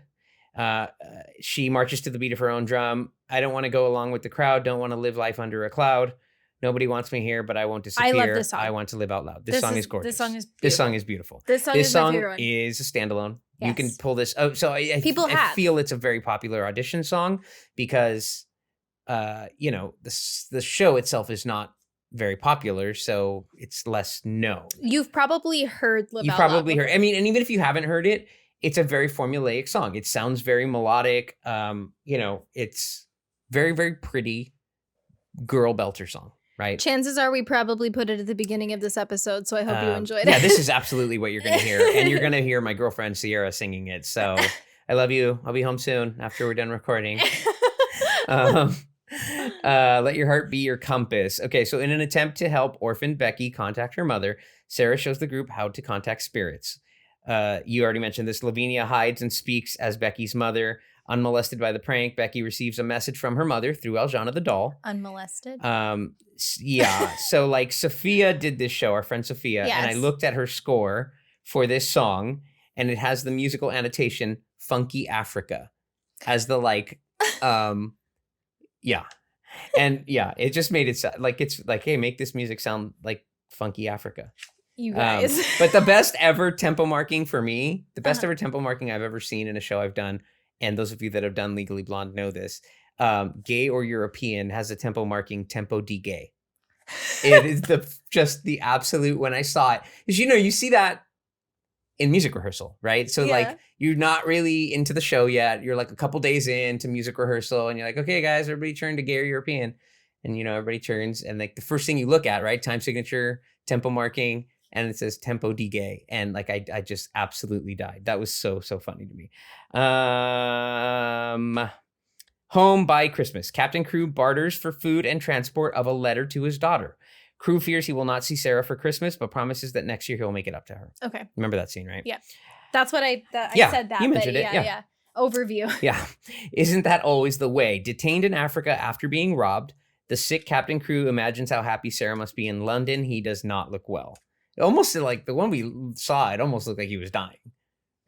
She marches to the beat of her own drum. I don't want to go along with the crowd. Don't want to live life under a cloud. Nobody wants me here, but I won't disappear. I love this song. I want to live out loud. This song is gorgeous. This song is beautiful. This song is beautiful. This song is a standalone. Yes. You can pull this. Oh, so I feel it's a very popular audition song because, the show itself is not very popular, so it's less known. You've probably heard Live Out Loud. You probably heard. I mean, and even if you haven't heard it, it's a very formulaic song. It sounds very melodic. It's very, very pretty girl belter song. Right. Chances are we probably put it at the beginning of this episode, so I hope you enjoyed it. Yeah, this is absolutely what you're going to hear. And you're going to hear my girlfriend Sierra singing it. So I love you. I'll be home soon after we're done recording. Let your heart be your compass. Okay, so in an attempt to help orphaned Becky contact her mother, Sarah shows the group how to contact spirits. You already mentioned this. Lavinia hides and speaks as Becky's mother. Unmolested by the prank, Becky receives a message from her mother through Aljana the doll. Unmolested? Yeah. So like Sophia did this show, our friend Sophia, yes. And I looked at her score for this song, and it has the musical annotation Funky Africa as the yeah. And yeah, it just made it sound like it's like, hey, make this music sound like Funky Africa. You guys. But the best ever tempo marking for me, the best ever tempo marking I've ever seen in a show I've done, and those of you that have done Legally Blonde know this, Gay or European has a tempo marking Tempo di Gay. It is just the absolute, when I saw it, because you see that in music rehearsal, right? So like you're not really into the show yet. You're like a couple days into music rehearsal and you're like, okay, guys, everybody turn to Gay European. And, you know, everybody turns and like the first thing you look at, right? Time signature, tempo marking, and it says tempo di gay. And like, I just absolutely died. That was so funny to me. Home by Christmas. Captain Crew barters for food and transport of a letter to his daughter. Crew fears he will not see Sarah for Christmas, but promises that next year he'll make it up to her. Okay. Remember that scene, right? Yeah. That's what I said that. You mentioned it. Yeah. Overview. Yeah. Isn't that always the way? Detained in Africa after being robbed, the sick Captain Crew imagines how happy Sarah must be in London. He does not look well. It almost like the one we saw, it almost looked like he was dying.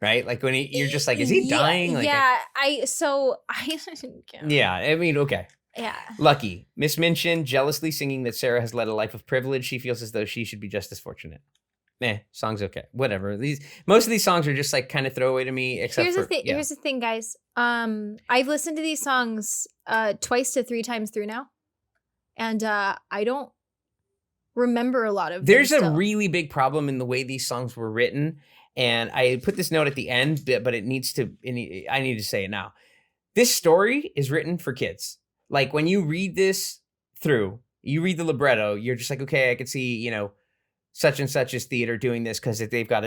Right? Like when you're just like, is he dying? Like I yeah, I mean, okay. Yeah. Lucky. Miss Minchin jealously singing that Sarah has led a life of privilege. She feels as though she should be just as fortunate. Song's okay. Whatever. Most of these songs are just like kind of throwaway to me. Except here's the thing, guys. I've listened to these songs twice to 3 times through now, and I don't remember a lot of. There's a really big problem in the way these songs were written, and I put this note at the end, but I need to say it now. This story is written for kids. Like when you read this through, you read the libretto, you're just like, okay, I could see, you know, such and such is theater doing this because they've got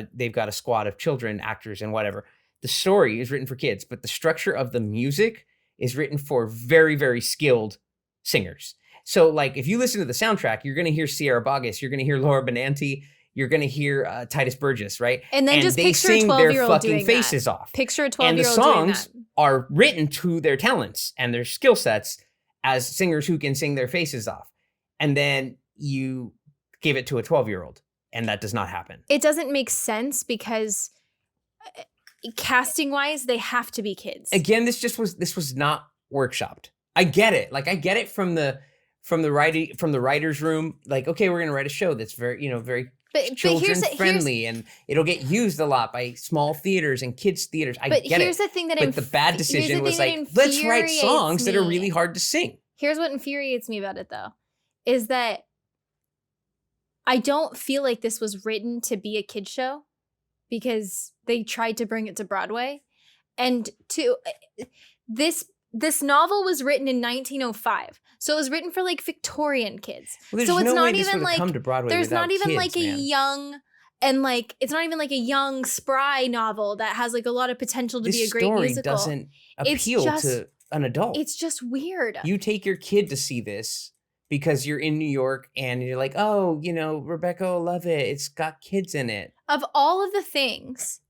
a squad of children, actors, and whatever. The story is written for kids, but the structure of the music is written for very, very skilled singers. So, like, if you listen to the soundtrack, you're going to hear Sierra Boggess, you're going to hear Laura Benanti, you're going to hear Titus Burgess, right? And then just picture a 12-year-old doing faces that. off. Picture a 12-year-old doing that. And the songs doing are written to their talents and their skill sets as singers who can sing their faces off. And then you give it to a 12-year-old, and that does not happen. It doesn't make sense because casting-wise, they have to be kids. Again, this was not workshopped. I get it. Like I get it from the writer's room. Like, okay, we're gonna write a show that's very, very children friendly, and it'll get used a lot by small theaters and kids theaters. But here's the thing but the bad decision was like, let's write songs that are really hard to sing. Here's what infuriates me about it, though, is that I don't feel like this was written to be a kid show because they tried to bring it to Broadway, and this novel was written in 1905. So it was written for like Victorian kids. Well, so it's no not even like come to Broadway there's not even kids, like a young and like it's not even like a young spry novel that has like a lot of potential to be a great musical. This story doesn't appeal to an adult. It's just weird. You take your kid to see this because you're in New York and you're like, oh, Rebecca will love it. It's got kids in it. Of all of the things,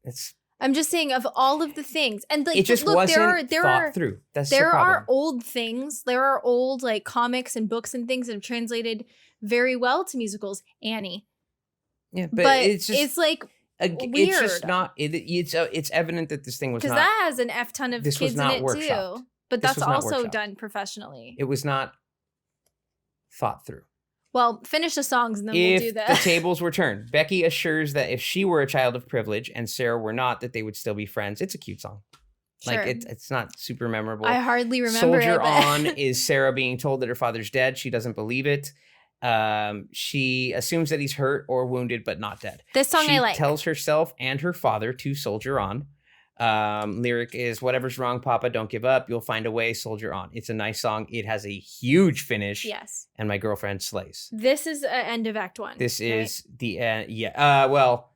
I'm just saying, of all of the things, and like, it just look, wasn't thought through. That's the problem. There are old things. There are old like comics and books and things that have translated very well to musicals. Annie. Yeah, but it's just it's like weird. It's just not. It's evident that this thing was not. Because that has an F ton of kids in it workshopped. too. But that's also done professionally. It was not thought through. Well, finish the songs and then we'll do that. If the tables were turned, Becky assures that if she were a child of privilege and Sarah were not, that they would still be friends. It's a cute song. Sure. Like it's not super memorable. I hardly remember Soldier it. On is Sarah being told that her father's dead. She doesn't believe it. She assumes that he's hurt or wounded, but not dead. This song I like. She tells herself and her father to soldier on. Lyric is, whatever's wrong, Papa, don't give up. You'll find a way, soldier on. It's a nice song. It has a huge finish. Yes. And my girlfriend slays. This is the end of Act 1. This is the end. Yeah. Well,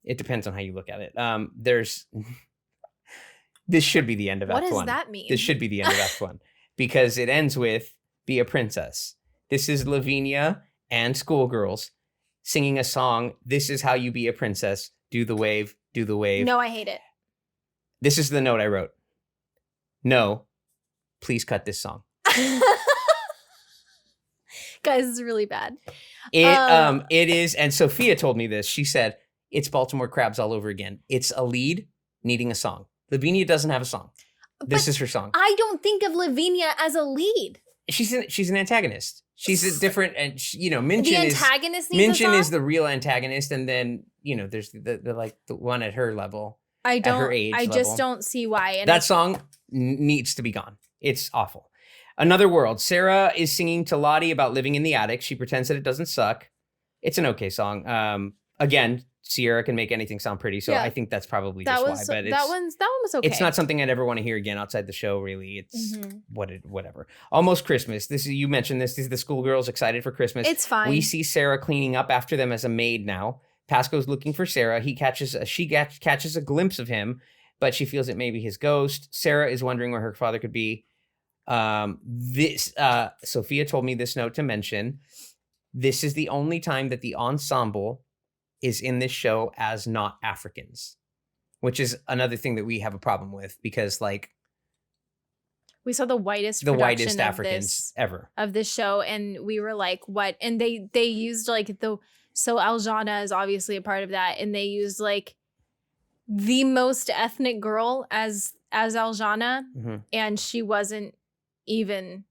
it depends on how you look at it. This should be the end of Act 1. What does that mean? This should be the end of Act 1 because it ends with Be a Princess. This is Lavinia and Schoolgirls singing a song. This is how you be a princess. Do the wave, do the wave. No, I hate it. This is the note I wrote. No, please cut this song. Guys, this is really bad. It is, and Sophia told me this. She said, it's Baltimore Crabs all over again. It's a lead needing a song. Lavinia doesn't have a song. This is her song. I don't think of Lavinia as a lead. She's an antagonist. She's a different, and Minchin the antagonist needs a song? is the real antagonist, and then there's the one at her level. At her age I level. just don't see why. And that song needs to be gone. It's awful. Another World. Sarah is singing to Lottie about living in the attic. She pretends that it doesn't suck. It's an okay song. Again, Sierra can make anything sound pretty, so Yeah. I think that's probably That just was why. But that one was okay. it's not something I'd ever want to hear again outside the show. Really, it's Mhm. whatever. Almost Christmas. You mentioned this. These are the schoolgirls excited for Christmas. It's fine. We see Sarah cleaning up after them as a maid now. Pasco's looking for Sarah. She catches a glimpse of him, but she feels it may be his ghost. Sarah is wondering where her father could be. Sophia told me this note to mention. This is the only time that the ensemble is in this show as not Africans, which is another thing that we have a problem with, because like we saw the whitest Africans ever of this show, and we were like, what? And they used like so Aljana is obviously a part of that, and they used like the most ethnic girl as Aljana, and she wasn't even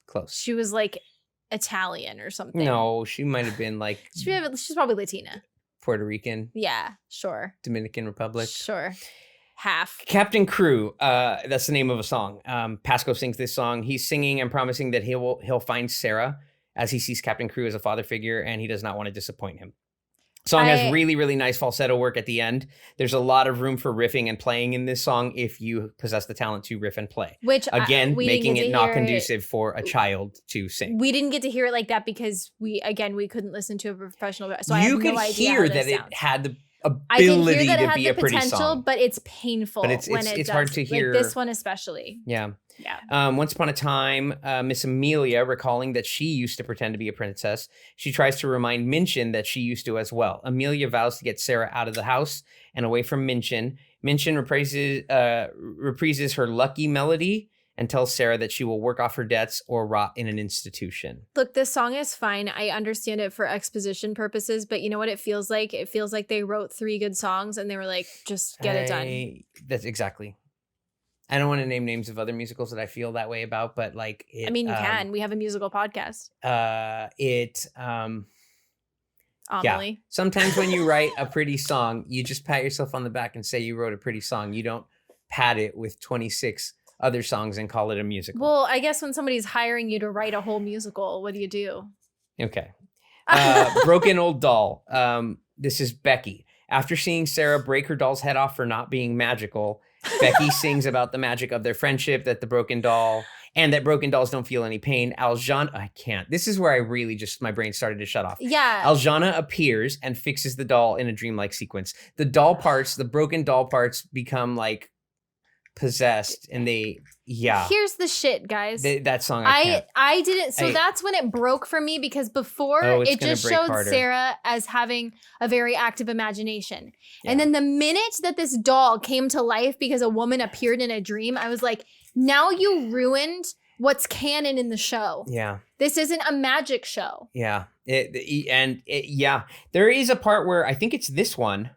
close. She was like Italian or something. No, she might have been like she's probably Latina. Puerto Rican. Yeah, sure. Dominican Republic. Sure. Half. Captain Crew, that's the name of a song. Pasco sings this song. He's singing and promising that he'll find Sarah, as he sees Captain Crew as a father figure, and he does not want to disappoint him. Song has really, really nice falsetto work at the end. There's a lot of room for riffing and playing in this song if you possess the talent to riff and play. Which again, making it not conducive for a child to sing. We didn't get to hear it like that because we couldn't listen to a professional. So you I have no idea hear that sounds. It had the ability to be a pretty song, but it's painful. But it's hard to hear. Like this one especially. Yeah. Yeah. Once upon a time, Miss Amelia, recalling that she used to pretend to be a princess, she tries to remind Minchin that she used to as well. Amelia vows to get Sarah out of the house and away from Minchin. Minchin reprises her lucky melody and tells Sarah that she will work off her debts or rot in an institution. Look, this song is fine. I understand it for exposition purposes, but you know what it feels like? It feels like they wrote 3 good songs and they were like, just get it done. That's exactly. I don't want to name names of other musicals that I feel that way about, but like I mean, you can. We have a musical podcast. Yeah. Sometimes when you write a pretty song, you just pat yourself on the back and say you wrote a pretty song. You don't pat it with 26 other songs and call it a musical. Well, I guess when somebody's hiring you to write a whole musical, what do you do? Okay. Broken Old Doll. This is Becky. After seeing Sarah break her doll's head off for not being magical, Becky sings about the magic of their friendship, that broken dolls don't feel any pain. I can't. This is where I really my brain started to shut off. Yeah. Aljana appears and fixes the doll in a dreamlike sequence. The broken doll parts become like possessed, and Here's the shit, guys. That song I didn't. So that's when it broke for me, because before it just showed harder. Sarah as having a very active imagination. Yeah. And then the minute that this doll came to life because a woman appeared in a dream, I was like, now you ruined what's canon in the show. Yeah. This isn't a magic show. Yeah. There is a part where I think it's this one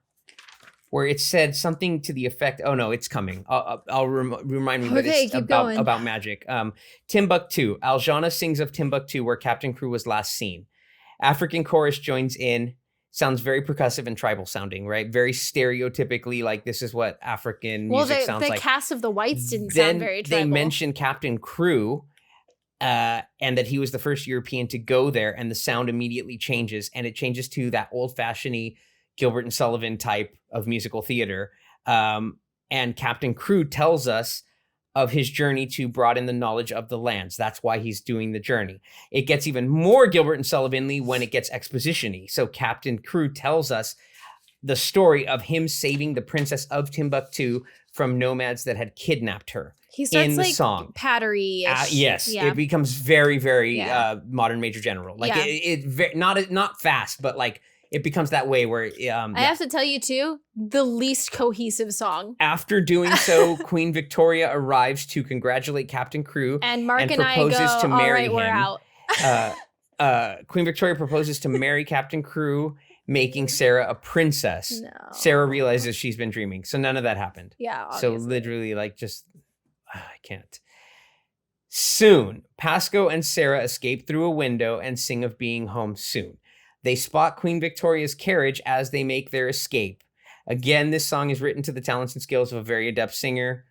where it said something to the effect, oh no, it's coming. I'll remind me that it's about magic. Timbuktu. Aljana sings of Timbuktu, where Captain Crew was last seen. African chorus joins in. Sounds very percussive and tribal sounding, right? Very stereotypically, like this is what African music sounds like. The cast of the Whites didn't sound very tribal. They mentioned Captain Crew, and that he was the first European to go there, and the sound immediately changes, and it changes to that old-fashioned-y Gilbert and Sullivan type of musical theater. And Captain Crew tells us of his journey to broaden the knowledge of the lands. That's why he's doing the journey. It gets even more Gilbert and Sullivan-y when it gets exposition-y. So Captain Crew tells us the story of him saving the princess of Timbuktu from nomads that had kidnapped her. He starts in the like song. Pattery-ish. Yes, yeah. It becomes very, very modern Major General. Like not fast, but like it becomes that way where I have to tell you too, the least cohesive song. After doing so, Queen Victoria arrives to congratulate Captain Crew and Mark and proposes I go, to marry all right, him. We're out. Queen Victoria proposes to marry Captain Crew, making Sarah a princess. No. Sarah realizes she's been dreaming, so none of that happened. Yeah, obviously. So literally, like, just I can't. Soon, Pasco and Sarah escape through a window and sing of being home soon. They spot Queen Victoria's carriage as they make their escape. Again, this song is written to the talents and skills of a very adept singer,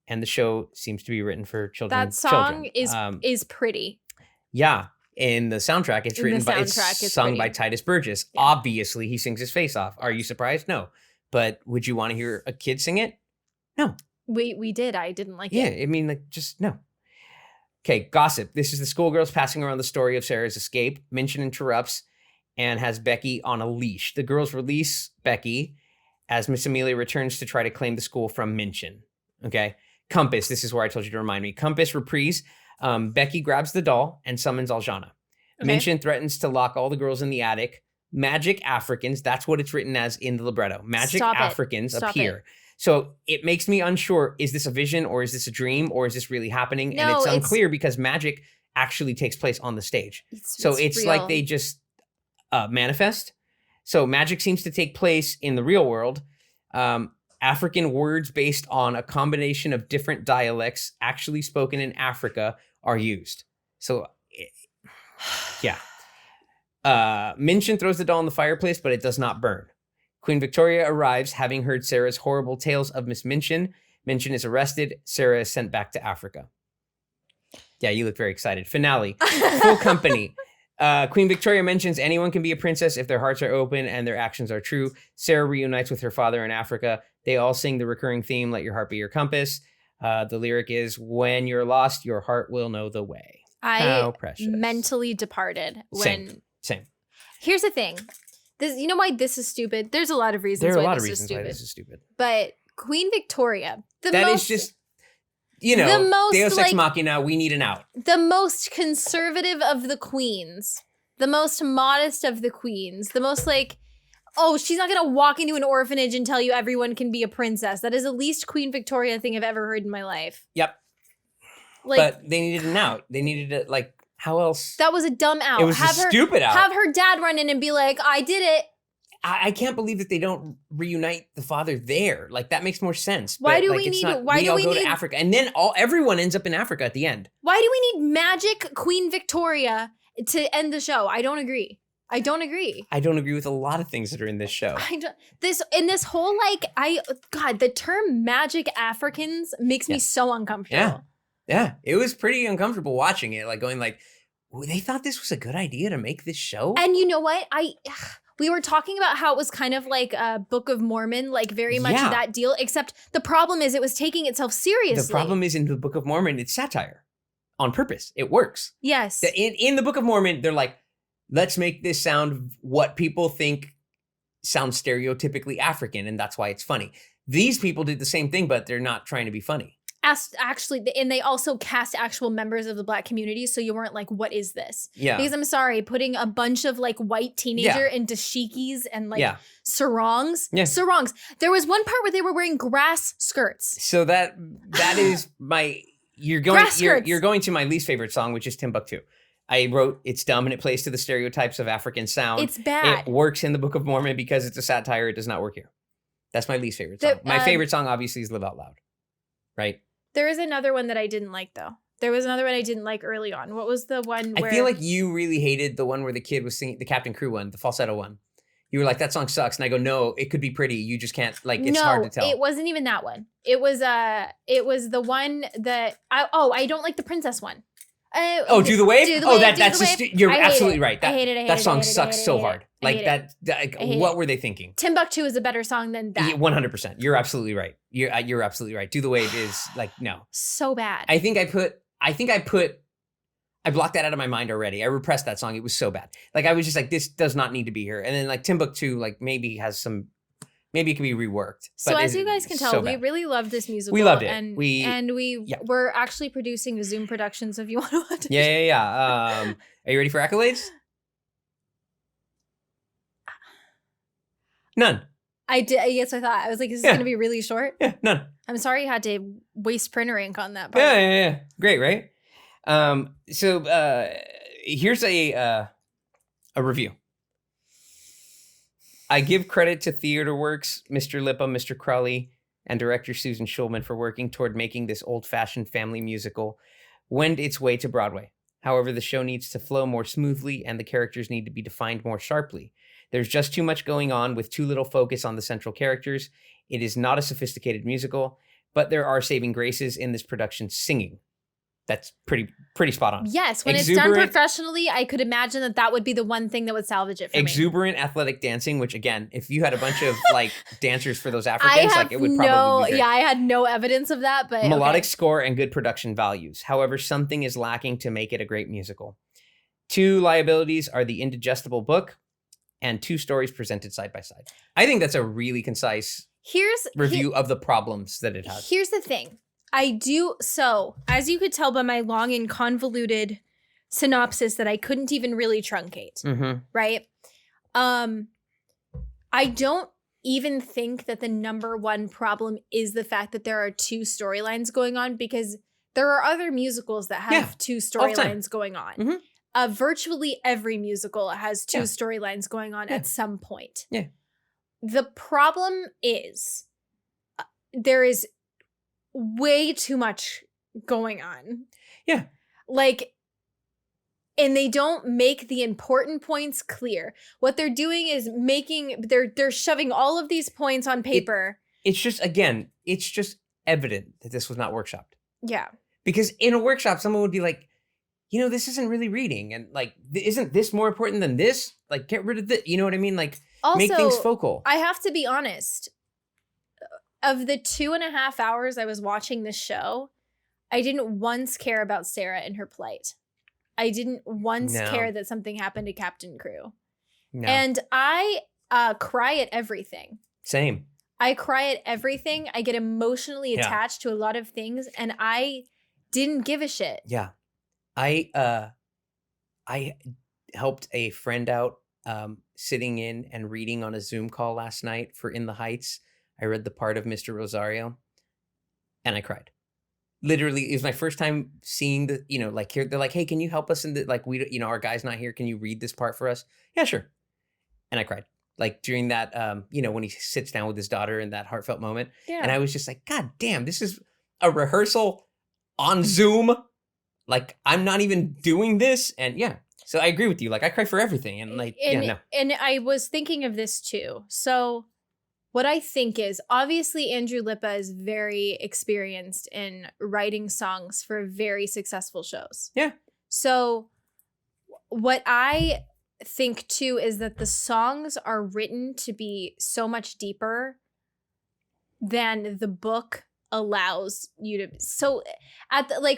and the show seems to be written for children. That song is pretty. Yeah, in the soundtrack, it's In written the by, soundtrack, it's it's sung pretty. by Titus Burgess. Yeah. Obviously, he sings his face off. Are you surprised? No. But would you want to hear a kid sing it? No. We did. I didn't like Yeah, it. I mean, like, just no. Okay, gossip. This is the schoolgirls passing around the story of Sarah's escape. Minchin interrupts and has Becky on a leash. The girls release Becky as Miss Amelia returns to try to claim the school from Minchin. Okay, Compass. This is where I told you to remind me. Compass reprise. Becky grabs the doll and summons Aljana. Okay. Minchin threatens to lock all the girls in the attic. Magic Africans. That's what it's written as in the libretto. Magic Stop it. Africans Stop appear. So it makes me unsure, is this a vision or is this a dream or is this really happening? And No, it's it's- unclear because magic actually takes place on the stage. So it's real. like they just manifest. So magic seems to take place in the real world. African words based on a combination of different dialects actually spoken in Africa are used. So yeah. Minchin throws the doll in the fireplace, but it does not burn. Queen Victoria arrives, having heard Sarah's horrible tales of Miss Minchin. Minchin is arrested. Sarah is sent back to Africa. Yeah, you look very excited. Finale. Full company. Queen Victoria mentions anyone can be a princess if their hearts are open and their actions are true. Sarah reunites with her father in Africa. They all sing the recurring theme, Let Your Heart Be Your Compass. The lyric is, when you're lost, your heart will know the way. How I precious. mentally departed when. Same. Here's the thing. This, you know why this is stupid? There's a lot of reasons There are a why lot this of is reasons stupid. why this is stupid. But Queen Victoria, That is just, you know, the most, Deus Ex like- Machina, we need an out. the most conservative of the queens, the most modest of the queens, the most like, oh, she's not gonna walk into an orphanage and tell you everyone can be a princess. That is the least Queen Victoria thing I've ever heard in my life. Yep. Like, But they needed an out. They needed it, like, how else? that was a dumb out. It was a stupid out. Have her dad run in and be like, I did it. I can't believe that they don't reunite the father there. Like, that makes more sense. Why But, do like, we it's need- not- why do all we go need- to Africa, and then everyone ends up in Africa at the end. Why do we need magic Queen Victoria to end the show? I don't agree. I don't agree. I don't agree with a lot of things that are in this show. I don't, this whole God, the term magic Africans makes me so uncomfortable. Yeah, it was pretty uncomfortable watching it, like going like, they thought this was a good idea to make this show? And you know what? We were talking about how it was kind of like a Book of Mormon, like very much Yeah. that deal, except the problem is it was taking itself seriously. The problem is in the Book of Mormon, it's satire on purpose. It works. Yes. In the Book of Mormon, they're like, let's make this sound what people think sounds stereotypically African, and that's why it's funny. These people did the same thing, but they're not trying to be funny. Actually, and they also cast actual members of the Black community, so you weren't like, what is this? Yeah. Because I'm sorry, putting a bunch of like white teenager into dashikis and like sarongs. Yeah. Sarongs. There was one part where they were wearing grass skirts. So that is my you're Grass skirts. going to my least favorite song, which is Timbuktu. I wrote it's dumb and it plays to the stereotypes of African sound. It's bad. It works in the Book of Mormon because it's a satire. It does not work here. That's my least favorite song. My favorite song obviously is Live Out Loud. Right? There is another one that I didn't like though. There was another one I didn't like early on. What was the one where I feel like you really hated the one where the kid was singing, the Captain Crew one, the falsetto one. You were like, that song sucks. And I go, no, it could be pretty. You just can't, like, it's hard to tell. It wasn't even that one. It was the one that I don't like the princess one. Do the Wave? Do the Oh, Wave, that's Do the Wave. you're I hate absolutely it. right. I hate it. That song I hate it. sucks so hard. I Like hate that, I hate what it. were they thinking? Timbuktu is a better song than that. 100%. You're absolutely right. You're absolutely right. Do the Wave is like, no. So bad. I blocked that out of my mind already. I repressed that song. It was so bad. Like, I was just like, this does not need to be here. And then like Timbuktu, like maybe it can be reworked. So but as you guys can tell, so we bad. really love this musical. We loved it. And We- we're actually producing a Zoom production, so if you want to watch it. Yeah. Are you ready for accolades? None. I did. Yes, I thought. I was like, is this Yeah. going to be really short? Yeah, none. I'm sorry you had to waste printer ink on that part. Yeah. Great, right? So here's a review. I give credit to Theater Works, Mr. Lippa, Mr. Crawley, and director Susan Schulman for working toward making this old-fashioned family musical wend its way to Broadway. However, the show needs to flow more smoothly and the characters need to be defined more sharply. There's just too much going on with too little focus on the central characters. It is not a sophisticated musical, but there are saving graces in this production's singing. That's pretty spot on. Yes, when it's done professionally, I could imagine that would be the one thing that would salvage it for me. Exuberant athletic dancing, which again, if you had a bunch of like dancers for those Africans, like it would probably be great. Yeah, I had no evidence of that, but melodic score and good production values. However, something is lacking to make it a great musical. 2 liabilities are the indigestible book and 2 stories presented side by side. I think that's a really concise review of the problems that it has. Here's the thing. So as you could tell by my long and convoluted synopsis that I couldn't even really truncate, right? I don't even think that the number one problem is the fact that there are 2 storylines going on, because there are other musicals that have 2 storylines going on. Virtually every musical has 2 storylines going on at some point. Yeah. The problem is there is way too much going on. Yeah. Like, and they don't make the important points clear. What they're doing is they're shoving all of these points on paper. It's just evident that this was not workshopped. Yeah. Because in a workshop, someone would be like, this isn't really reading. And like, isn't this more important than this? Like, get rid of this. You know what I mean? Like, also, make things focal. I have to be honest. Of the 2.5 hours I was watching this show, I didn't once care about Sarah and her plight. I didn't once care that something happened to Captain Crew. No. And I cry at everything. Same. I cry at everything. I get emotionally attached to a lot of things, and I didn't give a shit. Yeah. I helped a friend out sitting in and reading on a Zoom call last night for In the Heights. I read the part of Mr. Rosario and I cried. Literally, it was my first time seeing like here, they're like, hey, can you help us in the, like, our guy's not here. Can you read this part for us? Yeah, sure. And I cried. Like during that, when he sits down with his daughter in that heartfelt moment. Yeah. And I was just like, God damn, this is a rehearsal on Zoom. Like, I'm not even doing this. And yeah, so I agree with you. Like, I cry for everything. And like, And I was thinking of this too. So what I think is, obviously Andrew Lippa is very experienced in writing songs for very successful shows. Yeah. So what I think too is that the songs are written to be so much deeper than the book allows you to. So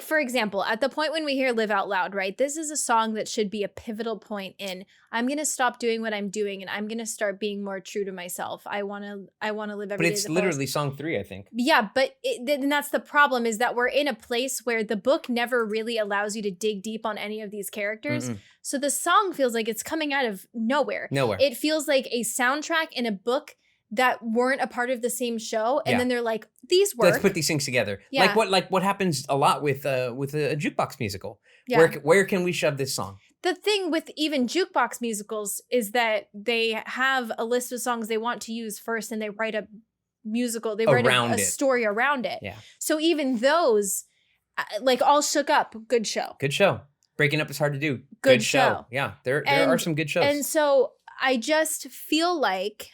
for example, at the point when we hear Live Out Loud, right? This is a song that should be a pivotal point in, I'm going to stop doing what I'm doing and I'm going to start being more true to myself. I want to live every day. But it's literally song 3, I think. Yeah, but and that's the problem, is that we're in a place where the book never really allows you to dig deep on any of these characters. Mm-mm. So the song feels like it's coming out of nowhere. It feels like a soundtrack in a book that weren't a part of the same show, and then they're like, these work. Let's put these things together. Yeah. Like what happens a lot with a jukebox musical. Yeah. Where can we shove this song? The thing with even jukebox musicals is that they have a list of songs they want to use first, and they write a musical. They write a story around it. Yeah. So even those, like All Shook Up, good show. Good show. Breaking Up is hard to do. Good show. Yeah, there are some good shows. And so I just feel like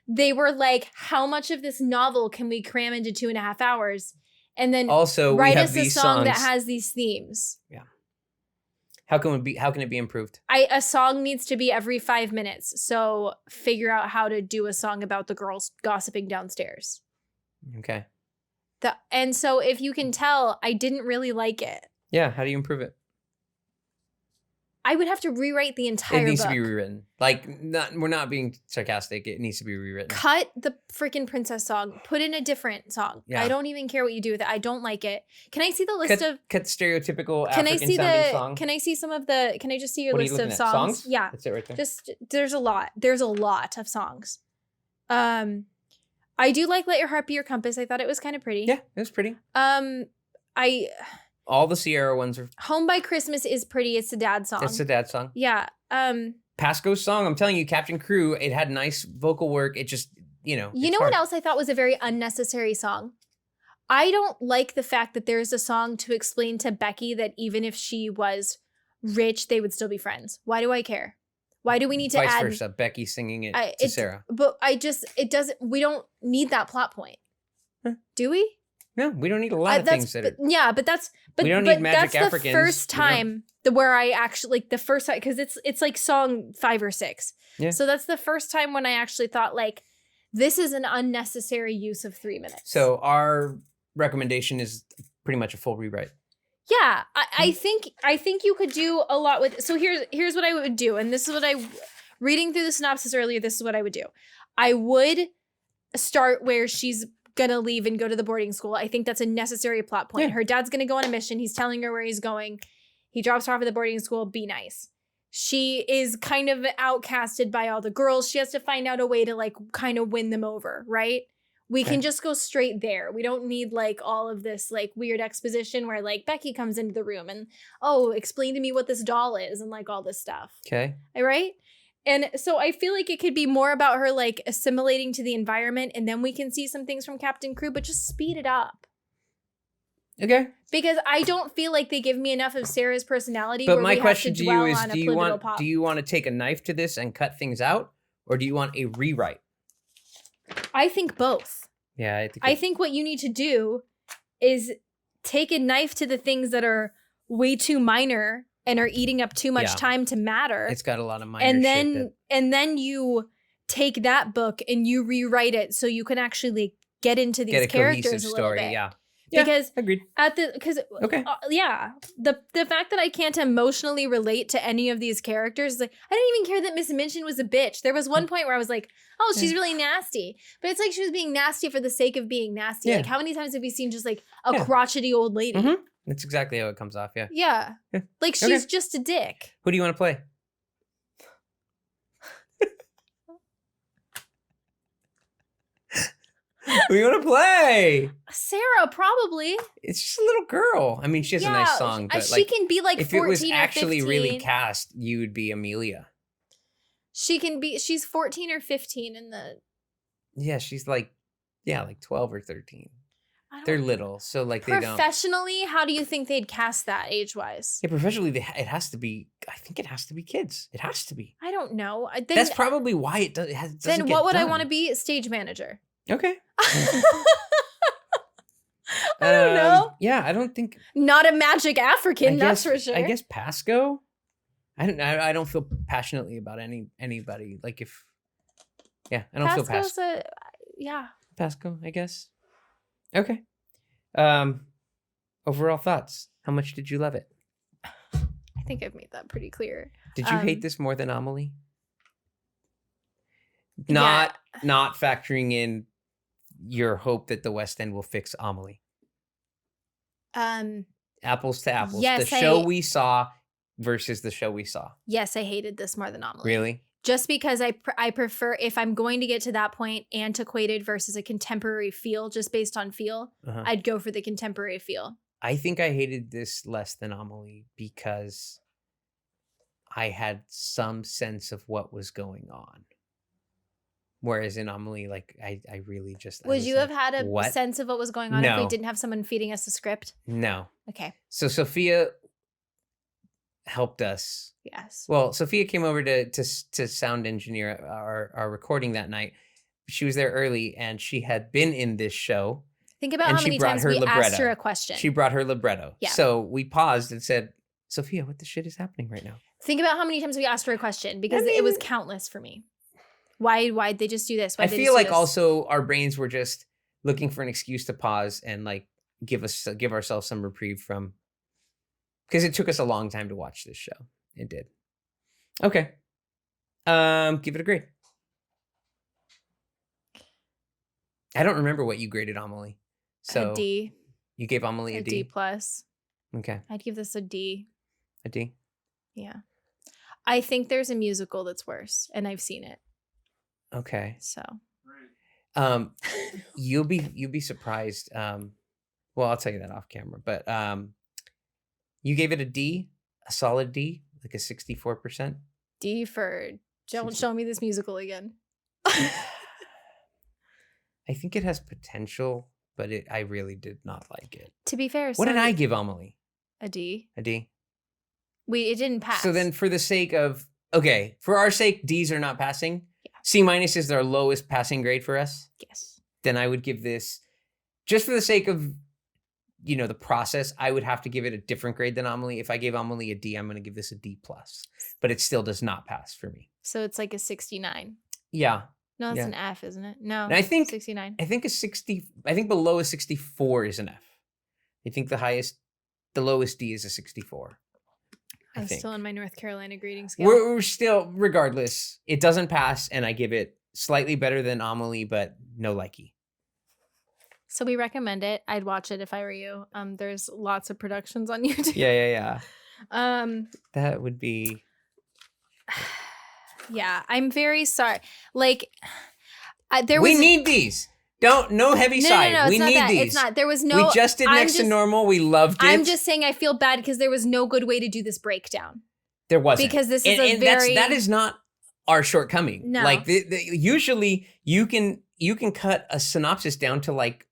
they were like, how much of this novel can we cram into 2.5 hours? And then also write us a song that has these themes. Yeah. How can it be improved? A song needs to be every 5 minutes. So figure out how to do a song about the girls gossiping downstairs. Okay. And so if you can tell, I didn't really like it. Yeah. How do you improve it? I would have to rewrite the entire book. It needs to be rewritten. Like, we're not being sarcastic. It needs to be rewritten. Cut the freaking princess song. Put in a different song. Yeah. I don't even care what you do with it. I don't like it. Can I see the list of... Cut stereotypical African-sounding song. Can I see some of the... Can I just see your list of songs? Yeah. That's it right there. There's a lot. There's a lot of songs. I do like Let Your Heart Be Your Compass. I thought it was kind of pretty. Yeah, it was pretty. All the Sierra ones are... Home by Christmas is pretty. It's a dad song. It's a dad song. Yeah. Pasco's song, I'm telling you, Captain Crew, it had nice vocal work. It just, You know what else I thought was a very unnecessary song? I don't like the fact that there's a song to explain to Becky that even if she was rich, they would still be friends. Why do I care? Why do we need to add... Vice versa, Becky singing it to Sarah. But we don't need that plot point. Huh? Do we? No, we don't need a lot of things that are... But we don't need magic that's Africans. The first time where I actually, like the first time, because it's like song 5 or 6. Yeah. So that's the first time when I actually thought like, this is an unnecessary use of 3 minutes. So our recommendation is pretty much a full rewrite. Yeah, I think you could do a lot with. So here's what I would do, and this is what reading through the synopsis earlier. This is what I would do. I would start where she's gonna leave and go to the boarding school. I think that's a necessary plot point. Yeah. Her dad's gonna go on a mission. He's telling her where he's going. He drops her off at the boarding school. Be nice. She is kind of outcasted by all the girls. She has to find out a way to like kind of win them over, right? We can just go straight there. We don't need like all of this like weird exposition where like Becky comes into the room and, oh, explain to me what this doll is and like all this stuff. Okay. All right. And so I feel like it could be more about her like assimilating to the environment, and then we can see some things from Captain Crew, but just speed it up. Okay. Because I don't feel like they give me enough of Sarah's personality. But where my we question have to dwell you is, on a do you want to take a knife to this and cut things out, or do you want a rewrite? I think both. Yeah, I think what you need to do is take a knife to the things that are way too minor and are eating up too much time to matter. It's got a lot of minor and then you take that book and you rewrite it so you can actually get into these characters a little bit. Yeah. Because agreed. The fact that I can't emotionally relate to any of these characters, like I didn't even care that Miss Minchin was a bitch. There was one point where I was like, oh, she's really nasty. But it's like she was being nasty for the sake of being nasty. Yeah. Like how many times have we seen just like a crotchety old lady? Mm-hmm. That's exactly how it comes off, yeah. Yeah. Like she's just a dick. Who do you want to play? Who do you want to play? Sarah, probably. It's just a little girl. I mean, she has a nice song, but she can be like 14 or 15. If it was actually really cast, you would be Amelia. She's 14 or 15 in the... Yeah, she's like 12 or 13. They're little, so like they don't... Professionally, how do you think they'd cast that age-wise? Yeah, professionally, it has to be... I think it has to be kids. It has to be. I don't know. That's probably why it doesn't Then what would I want to be? Stage manager. Okay. I don't know. Yeah, I don't think... Not a magic African, that's for sure. I guess Pasco? I don't feel passionately about anybody. Like if... Yeah, I don't feel Pasco. Yeah. Pasco, I guess. Okay. Overall thoughts. How much did you love it? I think I've made that pretty clear. Did you hate this more than Amelie? Not factoring in your hope that the West End will fix Amelie. Apples to apples. Yes, the show we saw versus the show we saw. Yes, I hated this more than Amelie. Really? Just because I prefer, if I'm going to get to that point, antiquated versus a contemporary feel, just based on feel, I'd go for the contemporary feel. I think I hated this less than Amelie because I had some sense of what was going on. Whereas in Amelie, like, I really just... Would you have had a sense of what was going on if we didn't have someone feeding us the script? No. Okay. So Sophia helped us. Yes. Well, Sophia came over to sound engineer our recording that night. She was there early, and she had been in this show. Think about how many times we asked her a question. She brought her libretto. Yeah. So we paused and said, Sophia, what the shit is happening right now? Think about how many times we asked her a question, because it was countless for me. Why'd they just do this? I feel like also our brains were just looking for an excuse to pause and like give ourselves some reprieve from, because it took us a long time to watch this show. It did. Okay. Give it a grade. I don't remember what you graded Amelie. So a D. You gave Amelie a D? D plus. Okay. I'd give this a D. A D? Yeah. I think there's a musical that's worse, and I've seen it. Okay. So. You'll be surprised. Well, I'll tell you that off camera, but you gave it a D, a solid D, like a 64%. D for don't show me this musical again. I think it has potential, but I really did not like it. To be fair, what did I give Amelie? A D. A D. It didn't pass. So then, for the sake of for our sake, D's are not passing. Yeah. C- is our lowest passing grade for us. Yes. Then I would give this, just for the sake of the process, I would have to give it a different grade than Amelie. If I gave Amelie a D, I'm going to give this a D+. But it still does not pass for me. So it's like a 69. Yeah. No, that's Yeah. an F, isn't it? No. And I think 69. I think below a 64 is an F. I think the lowest D is a 64. I'm think. still on my North Carolina grading scale. We're still, regardless, it doesn't pass, and I give it slightly better than Amelie, but no likey. So we recommend it. I'd watch it if I were you. There's lots of productions on YouTube. Yeah. That would be. Yeah, I'm very sorry. Like, we need these. No heavy side. No, we it's not need that. these. It's not. There was no. We just did Next to Normal. We loved it. I'm just saying I feel bad because there was no good way to do this breakdown. There wasn't. Because this is that is not our shortcoming. No. Like usually you can cut a synopsis down to like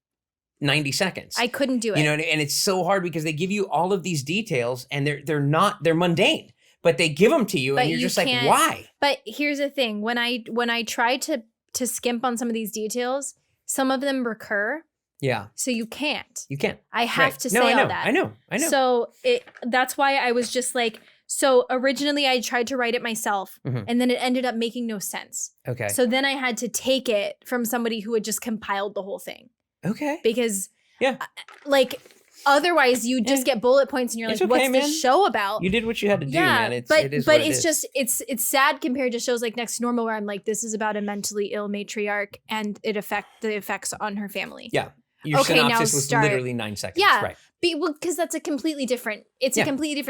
90 seconds. I couldn't do it. And it's so hard because they give you all of these details and they're mundane, but they give them to you and you're just like, why? But here's the thing. When I try to skimp on some of these details, some of them recur. Yeah. So you can't. You can't. I have to say all that. I know. So that's why I was just like, so originally I tried to write it myself and then it ended up making no sense. Okay. So then I had to take it from somebody who had just compiled the whole thing. Okay. Because otherwise you just get bullet points and you're like, what's this show about? You did what you had to do, man. It's sad compared to shows like Next to Normal where I'm like, this is about a mentally ill matriarch and the effects on her family. Yeah. Your synopsis was literally 9 seconds. Yeah. Right. Because that's a completely different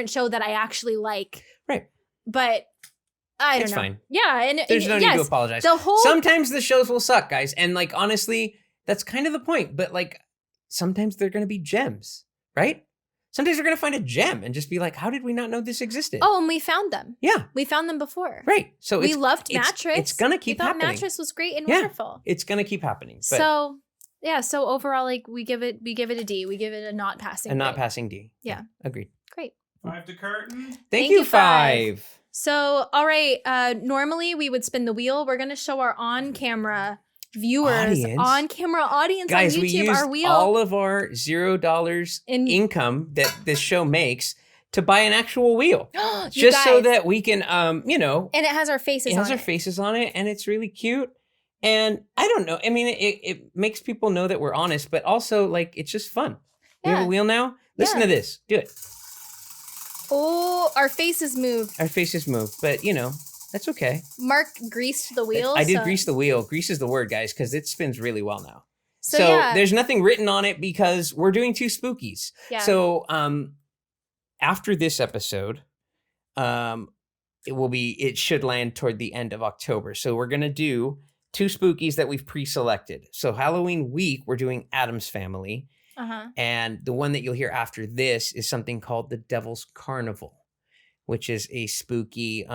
show that I actually like. Right. But I don't know. It's fine. Yeah. And there's no need to apologize. Sometimes the shows will suck, guys. And like, honestly, that's kind of the point. But like, sometimes they're going to be gems, right? Sometimes you're going to find a gem and just be like, how did we not know this existed? Oh, and we found them. Yeah. We found them before. Right. So we loved Mattress. It's going to keep happening. Mattress was great and wonderful. It's going to keep happening. But so overall, like we give it a D. We give it a not passing. Not passing D. Yeah. Agreed. Great. 5 to curtain. Thank you, 5. So, all right. Normally we would spin the wheel. We're going to show our on-camera viewers, on-camera audience guys, on YouTube, we used our wheel. all of our $0 income that this show makes to buy an actual wheel. Just so that we can, And it has our faces on it. It has our faces on it, and it's really cute. And I don't know. I mean, it makes people know that we're honest, but also, like, it's just fun. We have a wheel now. Listen to this. Do it. Oh, our faces move. Our faces move, but, that's okay. Mark greased the wheel. I did grease the wheel. Grease is the word, guys, because it spins really well now. So there's nothing written on it because we're doing 2 spookies. Yeah. So after this episode, it should land toward the end of October. So we're going to do 2 spookies that we've pre-selected. So Halloween week, we're doing Addams Family. And the one that you'll hear after this is something called The Devil's Carnival, which is a spooky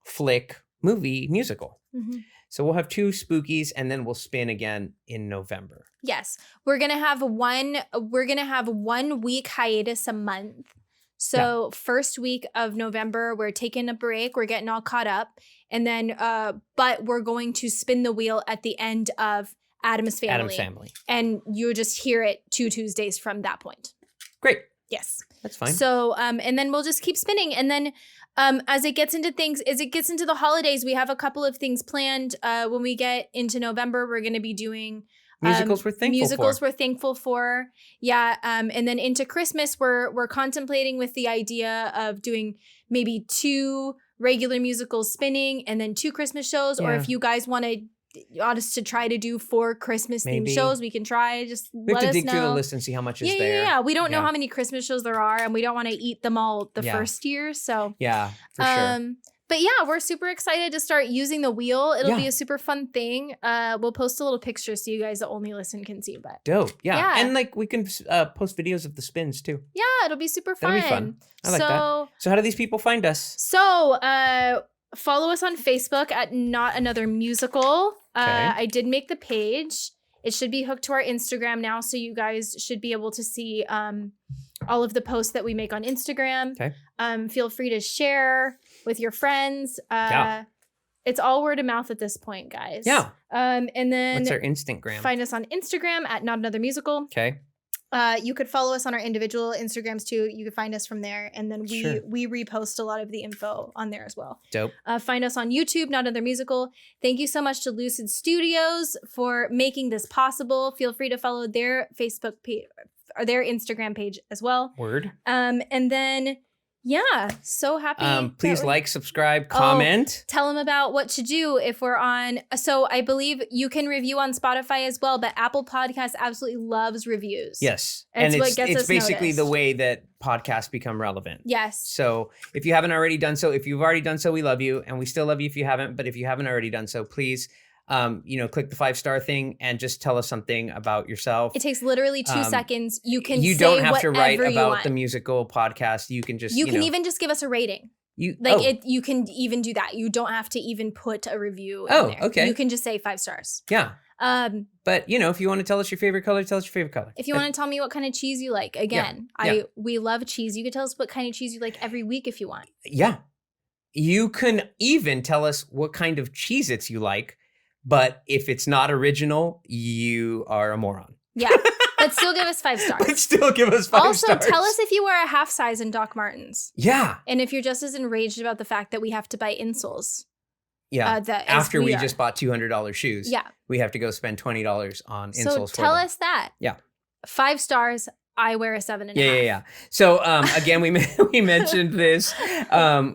flick movie musical. So we'll have 2 spookies and then we'll spin again in November. Yes. We're going to have 1 week hiatus a month. So first week of November, we're taking a break. We're getting all caught up. And then, but we're going to spin the wheel at the end of Addams Family. And you'll just hear it 2 Tuesdays from that point. Great. Yes. That's fine. So, and then we'll just keep spinning. And then as it gets into the holidays, we have a couple of things planned. When we get into November, we're going to be doing musicals we're thankful for. Yeah. And then into Christmas, we're contemplating with the idea of doing maybe 2 regular musicals spinning and then 2 Christmas shows. Or if you guys want us to try to do 4 Christmas themed shows, we can try. Just we have to dig through the list and see how much is there. Yeah. We don't know how many Christmas shows there are, and we don't want to eat them all the first year. So yeah, for sure. But yeah, we're super excited to start using the wheel. It'll be a super fun thing. We'll post a little picture so you guys that only listen can see. But dope, yeah. And like we can post videos of the spins too. Yeah, it'll be super fun. That'll be fun. I like that. So how do these people find us? So follow us on Facebook at Not Another Musical. I did make the page. It should be hooked to our Instagram now, so you guys should be able to see all of the posts that we make on Instagram. Okay. Feel free to share with your friends. It's all word of mouth at this point, guys. Yeah. And then what's our Instagram? Find us on Instagram at Not Another Musical. Okay. You could follow us on our individual Instagrams too. You could find us from there. And then we repost a lot of the info on there as well. Dope. Find us on YouTube, Not Another Musical. Thank you so much to Lucid Studios for making this possible. Feel free to follow their Facebook page or their Instagram page as well. Word. And then, yeah, so happy. Please like, subscribe, comment. Tell them about what to do if we're on. So I believe you can review on Spotify as well, but Apple Podcasts absolutely loves reviews. Yes. And And what gets it's us basically noticed. the way that podcasts become relevant. Yes. So if you haven't already done so, if you've already done so, we love you. And we still love you if you haven't. But if you haven't already done so, please, click the 5-star thing and just tell us something about yourself. It takes literally 2 seconds. You can You say don't have to write whatever you about want. the musical podcast. You can just, You can even just give us a rating. You can even do that. You don't have to even put a review in there. Okay. You can just say 5 stars. Yeah. But if you want to tell us your favorite color, tell us your favorite color. If you want to tell me what kind of cheese you like, again, we love cheese. You can tell us what kind of cheese you like every week if you want. Yeah. You can even tell us what kind of Cheez-Its you like, but if it's not original, you are a moron. Yeah. But still give us 5 stars. But still give us 5 also, stars. tell us if you wear a half size in Doc Martens. Yeah. And if you're just as enraged about the fact that we have to buy insoles. Yeah. After we just bought $200 shoes. Yeah. We have to go spend $20 on insoles for them. So tell us that. Yeah. 5 stars. I wear a 7.5. Yeah. So again, we mentioned this.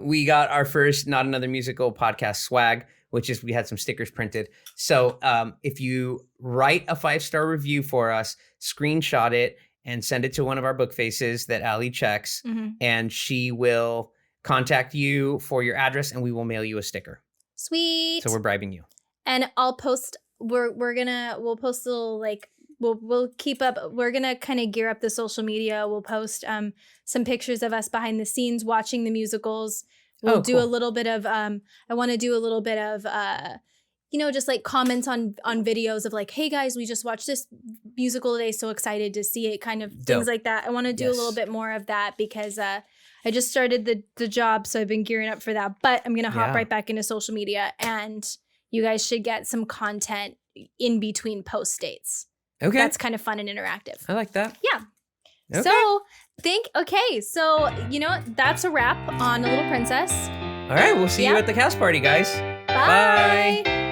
We got our first Not Another Musical podcast swag, which is we had some stickers printed. So if you write a 5-star review for us, screenshot it and send it to one of our book faces that Allie checks, and she will contact you for your address, and we will mail you a sticker. Sweet. So we're bribing you. And I'll post. We'll post a little We'll keep up. We're gonna kind of gear up the social media. We'll post some pictures of us behind the scenes watching the musicals. We'll do a little bit of I want to do a little bit of just like comments on videos of like, hey guys, we just watched this musical today, so excited to see it, kind of things like that. I want to do a little bit more of that because I just started the job, so I've been gearing up for that. But I'm gonna hop right back into social media, and you guys should get some content in between post dates. Okay. That's kind of fun and interactive. I like that. Yeah. Okay. So that's a wrap on A Little Princess. All right, we'll see you at the cast party, guys. Bye. Bye.